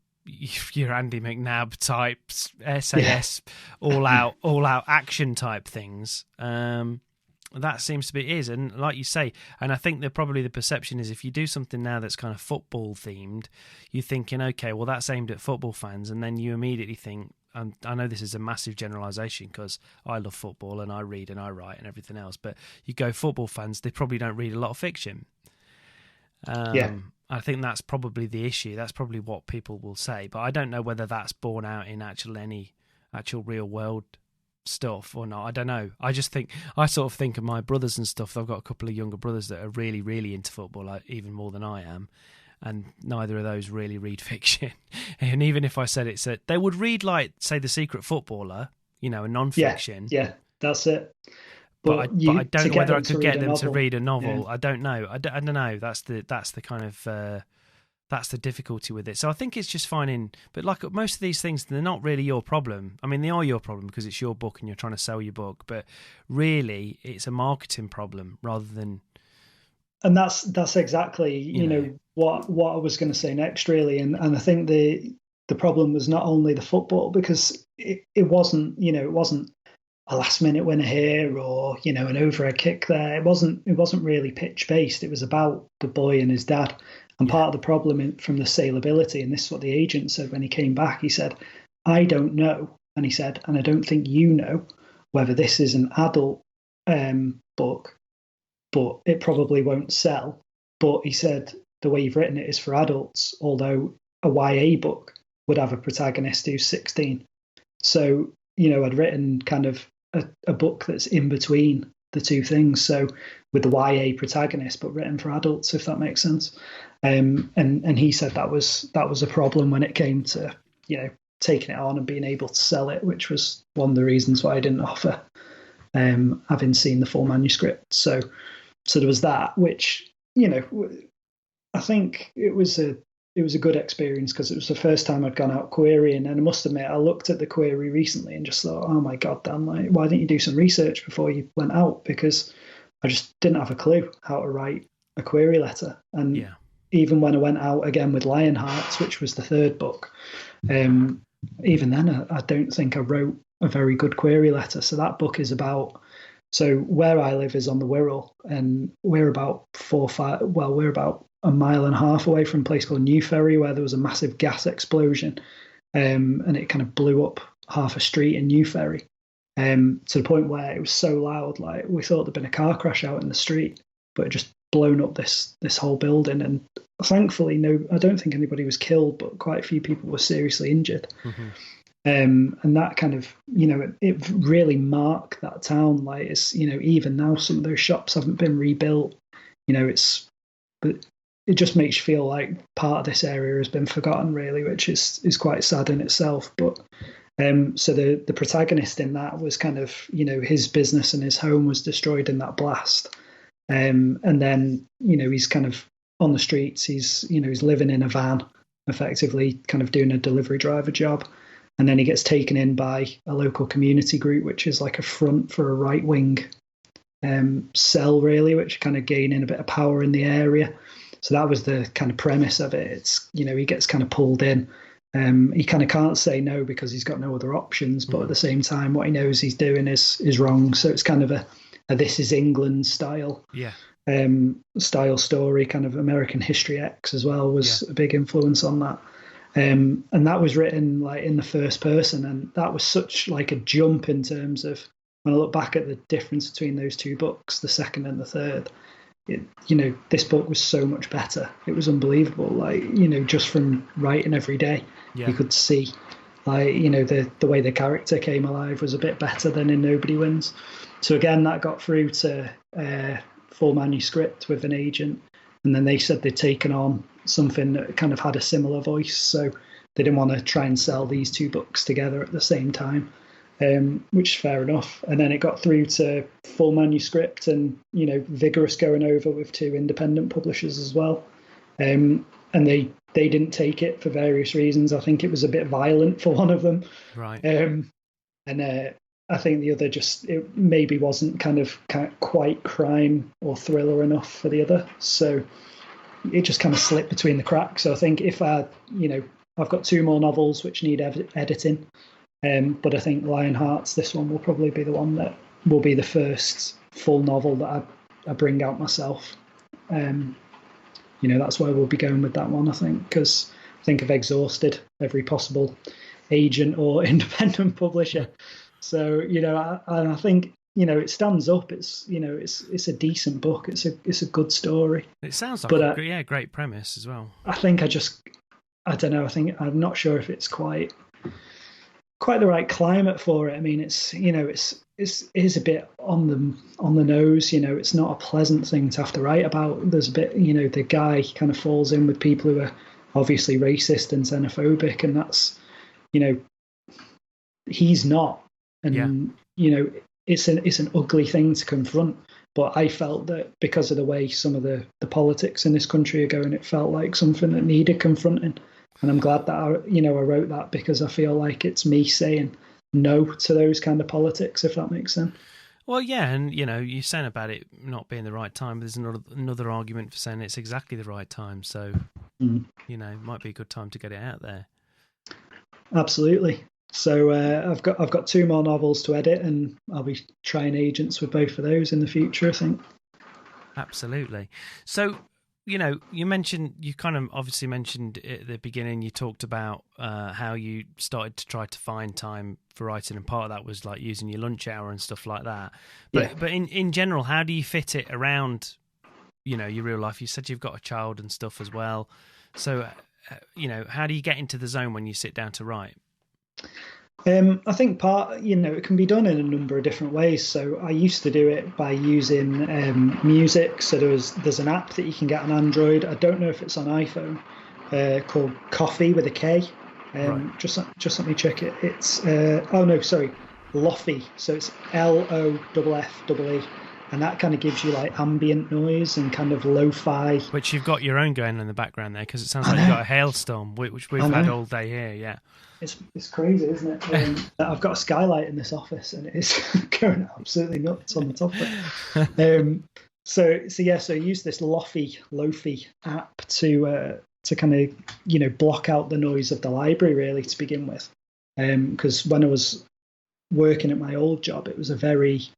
Andy McNabb types, SAS, all out action type things. That seems to be it is, and like you say, and I think that probably the perception is if you do something now that's kind of football themed, you're thinking, okay, well that's aimed at football fans, and then you immediately think, and I know this is a massive generalisation because I love football and I read and I write and everything else, but you go football fans, they probably don't read a lot of fiction. I think that's probably the issue. That's probably what people will say, but I don't know whether that's borne out in any actual real world stuff or not. I don't know. I sort of think of my brothers and stuff. I've got a couple of younger brothers that are really, really into football, like even more than I am, and neither of those really read fiction. And even if I said it's they would read, like, say, The Secret Footballer, a non-fiction. Yeah, that's it. But I don't know whether I could get them to read a novel. Yeah. I don't know. I don't know. That's the kind of that's the difficulty with it. So I think it's just finding, but like most of these things, they're not really your problem. I mean, they are your problem because it's your book and you're trying to sell your book, but really it's a marketing problem rather than. And that's exactly, what I was going to say next, really. And I think the problem was not only the football, because it wasn't, it wasn't a last minute winner here or, an overhead kick there. It wasn't really pitch based. It was about the boy and his dad. And part of the problem from the saleability, and this is what the agent said when he came back, he said, I don't know. And he said, and I don't think you know whether this is an adult book, but it probably won't sell. But he said, the way you've written it is for adults, although a YA book would have a protagonist who's 16. So, I'd written kind of a book that's in between the two things. So with the YA protagonist, but written for adults, if that makes sense. And he said that was a problem when it came to, taking it on and being able to sell it, which was one of the reasons why I didn't offer, having seen the full manuscript. So there was that, which, I think it was a good experience because it was the first time I'd gone out querying. And I must admit, I looked at the query recently and just thought, oh my God, Dan, why didn't you do some research before you went out? Because I just didn't have a clue how to write a query letter. And even when I went out again with Lionhearts, which was the third book, even then, I don't think I wrote a very good query letter. So that book is about, so where I live is on the Wirral, and we're about we're about a mile and a half away from a place called New Ferry, where there was a massive gas explosion, and it kind of blew up half a street in New Ferry, to the point where it was so loud, like we thought there'd been a car crash out in the street, but it just blown up this whole building. And thankfully, I don't think anybody was killed, but quite a few people were seriously injured. Mm-hmm. And that kind of, it really marked that town. Like, it's, even now some of those shops haven't been rebuilt. But it just makes you feel like part of this area has been forgotten, really, which is quite sad in itself. But so the protagonist in that was kind of, his business and his home was destroyed in that blast. And then, he's kind of on the streets. He's living in a van, effectively kind of doing a delivery driver job. And then he gets taken in by a local community group, which is like a front for a right-wing cell, really, which kind of gaining a bit of power in the area. So that was the kind of premise of it. It's, he gets kind of pulled in. He kind of can't say no because he's got no other options. But at the same time, what he knows he's doing is wrong. So it's kind of a This Is England style. Yeah. Style story, kind of American History X as well was a big influence on that. And that was written like in the first person, and that was such like a jump in terms of when I look back at the difference between those two books, the second and the third. This book was so much better. It was unbelievable. Like, just from writing every day, you could see, like, the way the character came alive was a bit better than in Nobody Wins. So again, that got through to full manuscript with an agent, and then they said they'd taken on something that kind of had a similar voice, so they didn't want to try and sell these two books together at the same time, which is fair enough. And then it got through to full manuscript and vigorous going over with two independent publishers as well, and they didn't take it for various reasons. I think it was a bit violent for one of them, right? And I think the other it maybe wasn't kind of quite crime or thriller enough for the other, so it just kind of slipped between the cracks. So I think if I've got two more novels which need editing, but I think Lionhearts, this one will probably be the one that will be the first full novel that I bring out myself. That's where we'll be going with that one, I think, because I think I've exhausted every possible agent or independent publisher. So, I think, it stands up. It's, it's a decent book. It's a good story. It sounds like a great premise as well. I think I don't know. I'm not sure if it's quite the right climate for it. I mean, it's, it is a bit on the nose. It's not a pleasant thing to have to write about. There's a bit, the guy kind of falls in with people who are obviously racist and xenophobic, and that's, he's not. And it's an ugly thing to confront. But I felt that because of the way some of the politics in this country are going, it felt like something that needed confronting. And I'm glad that I wrote that, because I feel like it's me saying no to those kind of politics, if that makes sense. Well, yeah, and you're saying about it not being the right time, but there's another argument for saying it's exactly the right time. So, it might be a good time to get it out there. Absolutely. So I've got two more novels to edit, and I'll be trying agents with both of those in the future, I think. Absolutely. So, you kind of obviously mentioned at the beginning, you talked about how you started to try to find time for writing, and part of that was like using your lunch hour and stuff like that. But in general, how do you fit it around, your real life? You said you've got a child and stuff as well. So how do you get into the zone when you sit down to write? I think it can be done in a number of different ways. So I used to do it by using music. So there's an app that you can get on Android. I don't know if it's on iPhone, called Coffee with a K. Right. Just let me check it. It's Lofi. So it's LOFFE, and that kind of gives you like ambient noise and kind of lo-fi. Which you've got your own going in the background there, because it sounds like you've got a hailstorm, which we've had all day here. Yeah. It's crazy, isn't it? I've got a skylight in this office, and it is going absolutely nuts on the top of it. So I use this Lofi app to kind of block out the noise of the library, really, to begin with. Because when I was working at my old job, it was a very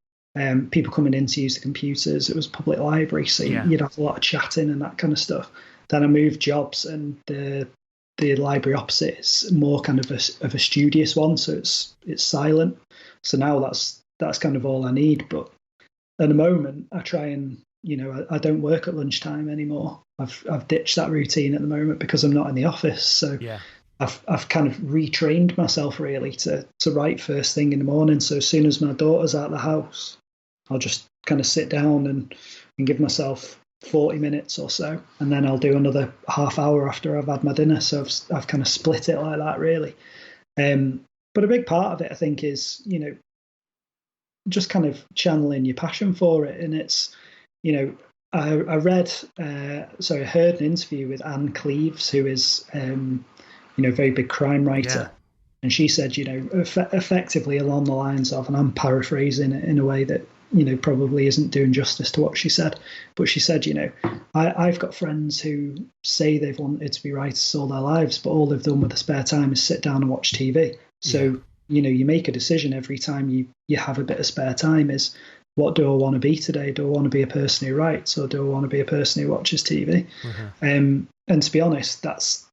people coming in to use the computers. It was a public library, so you'd have a lot of chatting and that kind of stuff. Then I moved jobs, and the library opposite is more kind of a studious one, so it's silent. So now that's kind of all I need. But at the moment, I try and I don't work at lunchtime anymore. I've ditched that routine at the moment because I'm not in the office. So I've kind of retrained myself really to write first thing in the morning. So as soon as my daughter's out of the house, I'll just kind of sit down and give myself 40 minutes or so, and then I'll do another half hour after I've had my dinner. So I've kind of split it like that, really. But a big part of it, I think, is just kind of channeling your passion for it. And it's I heard an interview with Anne Cleeves, who is a very big crime writer, and she said effectively along the lines of, and I'm paraphrasing it in a way that probably isn't doing justice to what she said, but she said, I've got friends who say they've wanted to be writers all their lives, but all they've done with their spare time is sit down and watch TV. So, you make a decision every time you have a bit of spare time is, what do I want to be today? Do I want to be a person who writes, or do I want to be a person who watches TV? And to be honest, that's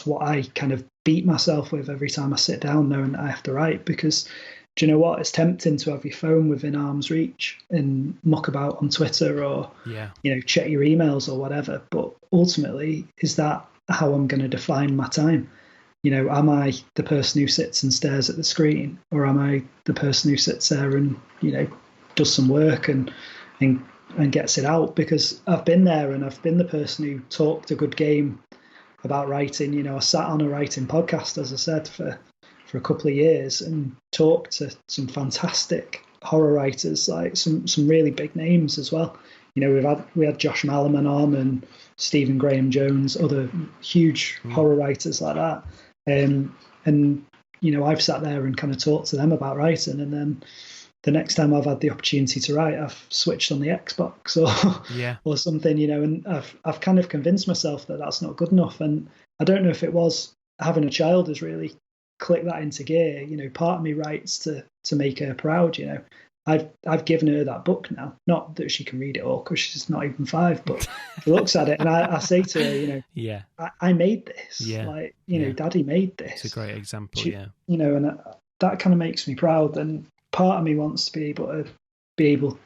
what I kind of beat myself with every time I sit down, knowing that I have to write, because do you know what? It's tempting to have your phone within arm's reach and muck about on Twitter or, check your emails or whatever. But ultimately, is that how I'm going to define my time? Am I the person who sits and stares at the screen, or am I the person who sits there and, does some work and gets it out? Because I've been there, and I've been the person who talked a good game about writing. I sat on a writing podcast, as I said, for a couple of years, and talked to some fantastic horror writers, like some really big names as well. We had Josh Malerman on, and Stephen Graham Jones, other huge horror writers like that. And I've sat there and kind of talked to them about writing, and then the next time I've had the opportunity to write, I've switched on the Xbox or something, and I've kind of convinced myself that that's not good enough. And I don't know if it was having a child has really clicked that into gear. Part of me writes to make her proud. I've given her that book now, not that she can read it all because she's not even 5, but she looks at it, and I say to her, I made this. Daddy made this. It's a great example. And that kind of makes me proud. And part of me wants to be able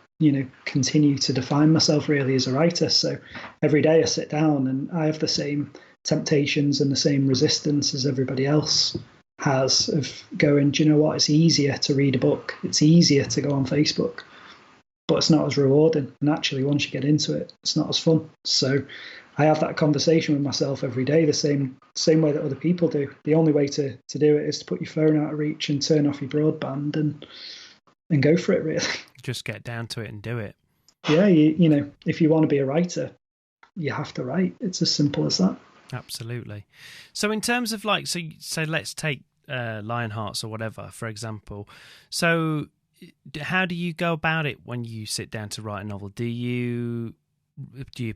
continue to define myself really as a writer. So every day I sit down, and I have the same temptations and the same resistance as everybody else has of going, do you know what? It's easier to read a book. It's easier to go on Facebook, but it's not as rewarding. And actually, once you get into it, it's not as fun. So I have that conversation with myself every day, the same way that other people do. The only way to do it is to put your phone out of reach and turn off your broadband and go for it, really. Just get down to it and do it. Yeah, if you want to be a writer, you have to write. It's as simple as that. Absolutely. So in terms of so let's take Lionhearts or whatever, for example. So how do you go about it when you sit down to write a novel? Do you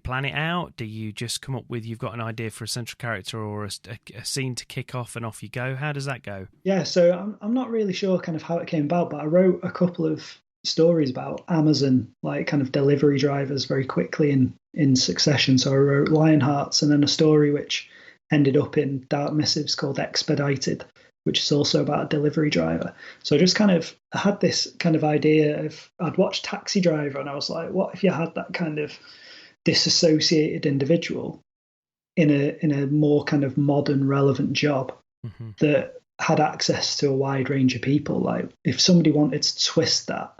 plan it out? Do you just come up with, you've got an idea for a central character or a scene to kick off and off you go? How does that go? Yeah, so I'm not really sure kind of how it came about, but I wrote a couple of stories about Amazon, like kind of delivery drivers very quickly in succession. So I wrote Lionhearts, and then a story which ended up in Dark Missives called Expedited, which is also about a delivery driver. So I just kind of had this kind of idea of, I'd watched Taxi Driver, and I was like, what if you had that kind of disassociated individual in a more kind of modern, relevant job that had access to a wide range of people. Like, if somebody wanted to twist that,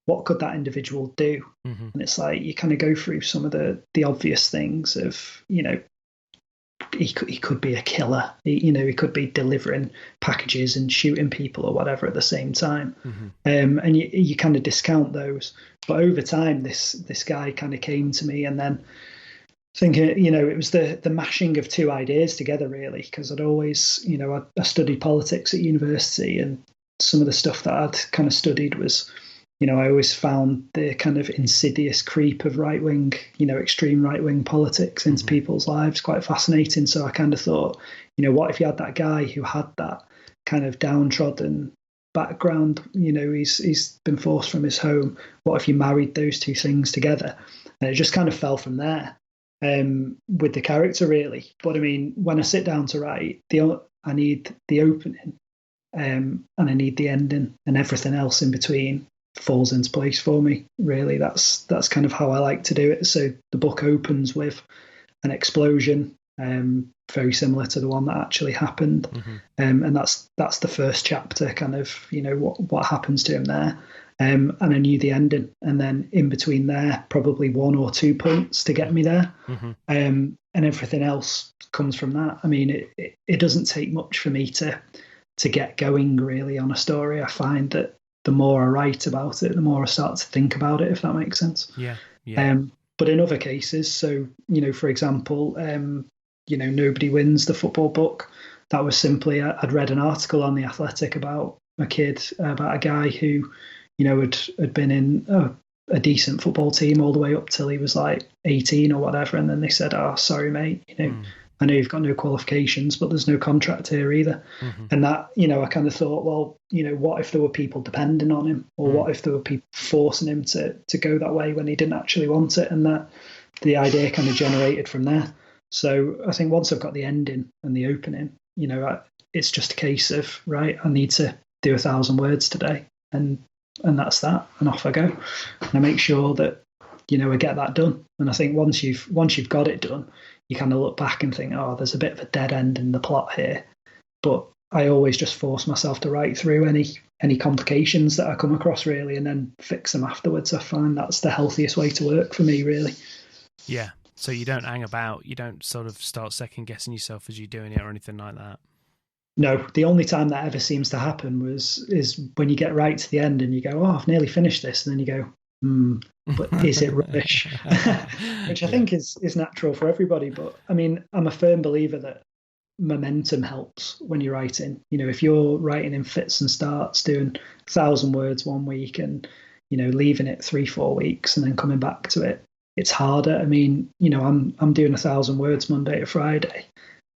what could that individual do? And it's like, you kind of go through some of the obvious things of, you know, he could be a killer. He could be delivering packages and shooting people or whatever at the same time. And you kind of discount those. But over time, this guy kind of came to me, and then thinking, you know, it was the mashing of two ideas together, really, because I'd always, you know, I studied politics at university, and some of the stuff that I'd kind of studied was, you know, I always found the kind of insidious creep of right-wing, you know, extreme right-wing politics into people's lives quite fascinating. So I kind of thought, you know, what if you had that guy who had that kind of downtrodden background? You know, he's been forced from his home. What if you married those two things together? And it just kind of fell from there with the character, really. But I mean, when I sit down to write, I need the opening and I need the ending, and everything else in between falls into place for me, really. That's kind of how I like to do it. So the book opens with an explosion, very similar to the one that actually happened, and that's the first chapter, kind of, you know, what happens to him there, and I knew the ending, and then in between there, probably 1 or 2 points to get me there, and everything else comes from that. I mean, it doesn't take much for me to get going, really, on a story. I find that the more I write about it, the more I start to think about it, if that makes sense. Yeah. But in other cases, so, you know, for example, you know, Nobody Wins, the football book, that was simply, I'd read an article on The Athletic about a guy who, you know, had been in a decent football team all the way up till he was like 18 or whatever. And then they said, "Oh, sorry, mate, you know, I know you've got no qualifications, but there's no contract here either." And that, you know, I kind of thought, well, you know, what if there were people depending on him, or what if there were people forcing him to go that way when he didn't actually want it? And that the idea kind of generated from there. So I think once I've got the ending and the opening, you know, it's just a case of, right, I need to do 1,000 words today, and that's that, and off I go. And I make sure that, you know, I get that done. And I think once you've got it done, you kind of look back and think, oh, there's a bit of a dead end in the plot here. But I always just force myself to write through any complications that I come across, really, and then fix them afterwards. I find that's the healthiest way to work for me, really. Yeah. So you don't hang about, you don't sort of start second guessing yourself as you're doing it or anything like that? No, the only time that ever seems to happen is when you get right to the end and you go, oh, I've nearly finished this. And then you go, but is it rubbish? Which I think is natural for everybody. But I mean, I'm a firm believer that momentum helps when you're writing. You know, if you're writing in fits and starts, doing 1,000 words one week and, you know, leaving it 3-4 weeks and then coming back to it, it's harder. I mean, you know, I'm doing 1,000 words Monday to Friday.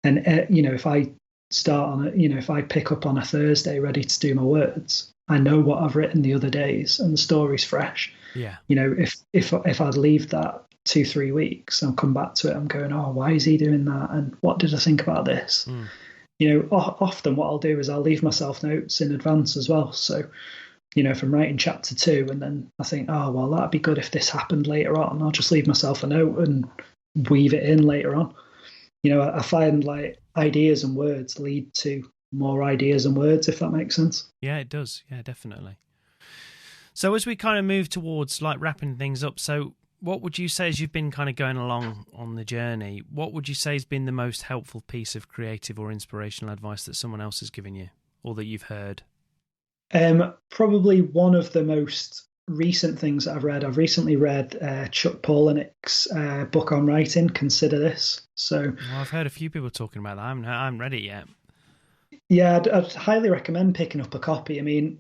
And, you know, if I start on it, you know, if I pick up on a Thursday ready to do my words, I know what I've written the other days and the story's fresh. Yeah. You know, if I'd leave that 2-3 weeks and come back to it, I'm going, oh, why is he doing that? And what did I think about this? You know, often what I'll do is I'll leave myself notes in advance as well. So, you know, if I'm writing chapter 2 and then I think, oh, well, that'd be good if this happened later on, I'll just leave myself a note and weave it in later on. You know, I find like ideas and words lead to more ideas and words, if that makes sense. Yeah, it does. Yeah, definitely. So as we kind of move towards like wrapping things up, so what would you say as you've been kind of going along on the journey, what would you say has been the most helpful piece of creative or inspirational advice that someone else has given you or that you've heard? Probably one of the most recent things that I've recently read Chuck Palahniuk's book on writing, Consider This. So I've heard a few people talking about that. I haven't read it yet. Yeah, I'd highly recommend picking up a copy. I mean,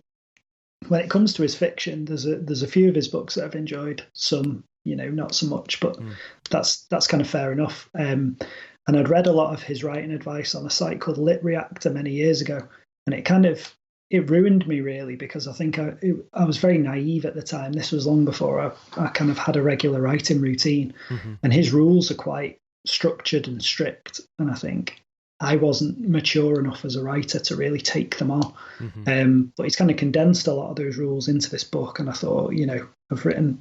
when it comes to his fiction, there's a few of his books that I've enjoyed. Some, you know, not so much, but that's kind of fair enough. And I'd read a lot of his writing advice on a site called Lit Reactor many years ago, and it ruined me, really, because I think I was very naive at the time. This was long before I kind of had a regular writing routine, and his rules are quite structured and strict, and I think I wasn't mature enough as a writer to really take them on. But he's kind of condensed a lot of those rules into this book, and I thought, you know, I've written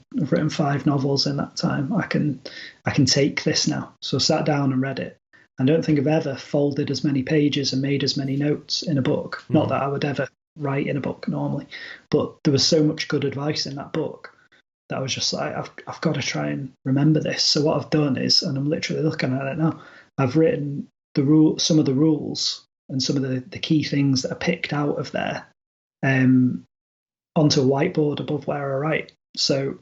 5 novels in that time. I can take this now. So I sat down and read it, I don't think I've ever folded as many pages and made as many notes in a book. Not that I would ever write in a book normally, but there was so much good advice in that book that I was just like, I've got to try and remember this. So what I've done is, and I'm literally looking at it now, I've written some of the rules and some of the key things that are picked out of there onto a whiteboard above where I write. So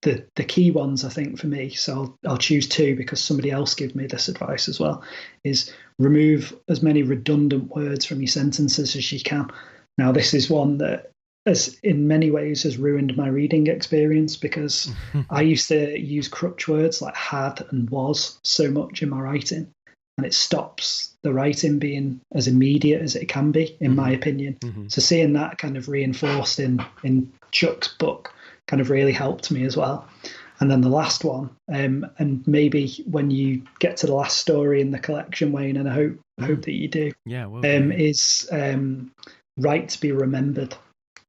the key ones, I think, for me, so I'll choose two because somebody else gave me this advice as well, is remove as many redundant words from your sentences as you can. Now, this is one that has in many ways has ruined my reading experience because I used to use crutch words like had and was so much in my writing, and it stops the writing being as immediate as it can be, in my opinion. So seeing that kind of reinforced in Chuck's book kind of really helped me as well. And then the last one, and maybe when you get to the last story in the collection, Wayne, and I hope that you do, is right to be remembered.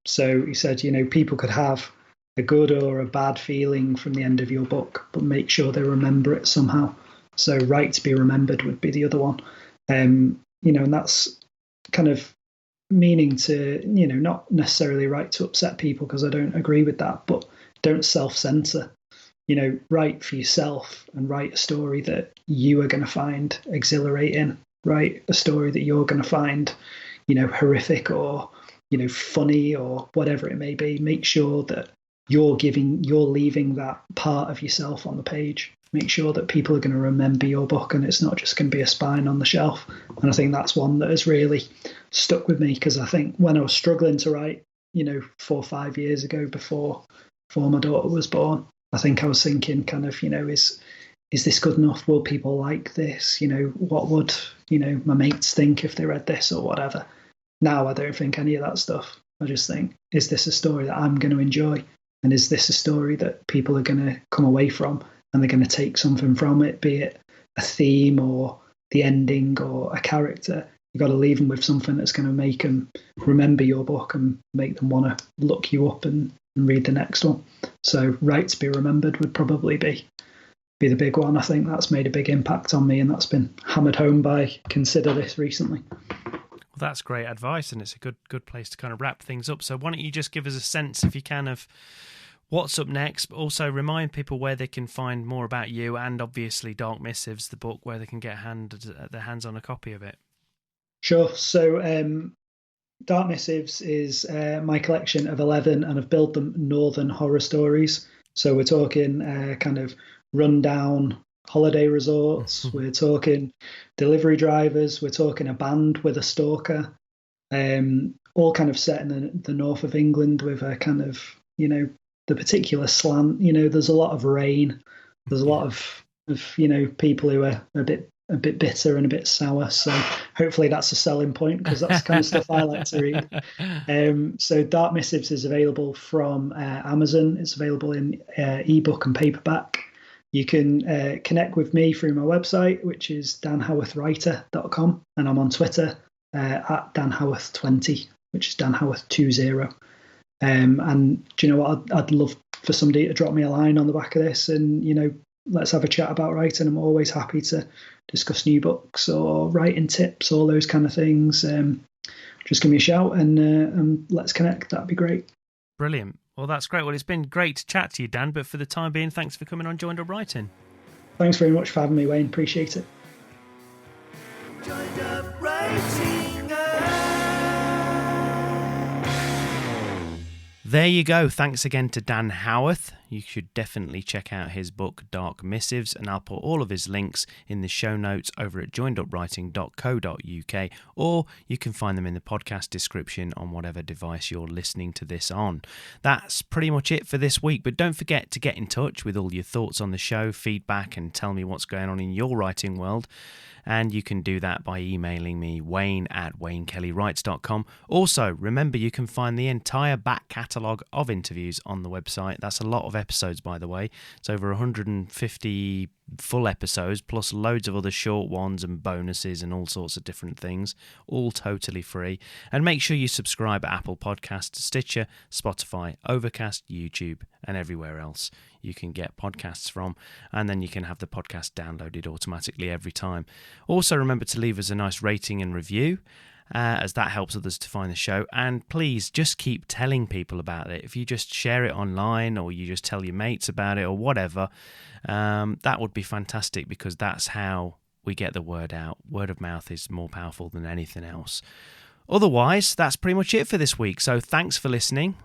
So he said, people could have a good or a bad feeling from the end of your book, but make sure they remember it somehow. So right to be remembered would be the other one. And that's kind of meaning to, not necessarily write to upset people, because I don't agree with that, but don't self-censor. Write for yourself and write a story that you are going to find exhilarating. Write a story that you're going to find, horrific or, funny or whatever it may be. Make sure that you're leaving that part of yourself on the page. Make sure that people are going to remember your book and it's not just going to be a spine on the shelf. And I think that's one that has really stuck with me, because I think when I was struggling to write, 4 or 5 years ago before my daughter was born, I think I was thinking kind of, is this good enough? Will people like this? What would, my mates think if they read this or whatever? Now I don't think any of that stuff. I just think, is this a story that I'm going to enjoy? And is this a story that people are going to come away from and they're going to take something from it, be it a theme or the ending or a character? You've got to leave them with something that's going to make them remember your book and make them want to look you up and read the next one. So right to be remembered would probably be the big one. I think that's made a big impact on me, and that's been hammered home by Consider This recently. Well, that's great advice, and it's a good place to kind of wrap things up. So why don't you just give us a sense, if you can, of what's up next, but also remind people where they can find more about you and obviously Dark Missives, the book, where they can get their hands on a copy of it. Sure. So Dark Missives is my collection of 11, and I've billed them Northern horror stories. So we're talking kind of rundown holiday resorts, we're talking delivery drivers, we're talking a band with a stalker, all kind of set in the north of England with a kind of, the particular slant. There's a lot of rain, there's a lot of people who are a bit bitter and a bit sour. So hopefully that's a selling point, because that's the kind of stuff I like to read. So Dark Missives is available from Amazon. It's available in ebook and paperback. You can connect with me through my website, which is danhowarthwriter.com, and I'm on Twitter at danhowarth20, which is danhowarth20. And do you know what? I'd love for somebody to drop me a line on the back of this, and let's have a chat about writing. I'm always happy to discuss new books or writing tips, all those kind of things. Just give me a shout and let's connect. That'd be great. Brilliant. Well, that's great. Well, it's been great to chat to you, Dan, but for the time being, thanks for coming on Joined Up Writing. Thanks very much for having me, Wayne. Appreciate it. Joined Up Writing. There you go. Thanks again to Dan Howarth. You should definitely check out his book, Dark Missives, and I'll put all of his links in the show notes over at joinedupwriting.co.uk, or you can find them in the podcast description on whatever device you're listening to this on. That's pretty much it for this week, but don't forget to get in touch with all your thoughts on the show, feedback, and tell me what's going on in your writing world. And you can do that by emailing me, wayne@waynekellyWrites.com. Also, remember you can find the entire back catalogue of interviews on the website. That's a lot of episodes, by the way. It's over 150 full episodes, plus loads of other short ones and bonuses and all sorts of different things, all totally free. And make sure you subscribe at Apple Podcasts, Stitcher, Spotify, Overcast, YouTube, and everywhere else you can get podcasts from, and then you can have the podcast downloaded automatically every time. Also, remember to leave us a nice rating and review, as that helps others to find the show. And please just keep telling people about it. If you just share it online, or you just tell your mates about it, or whatever, that would be fantastic, because that's how we get the word out. Word of mouth is more powerful than anything else. Otherwise, that's pretty much it for this week. So thanks for listening.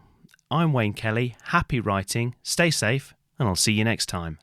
I'm Wayne Kelly. Happy writing, stay safe, and I'll see you next time.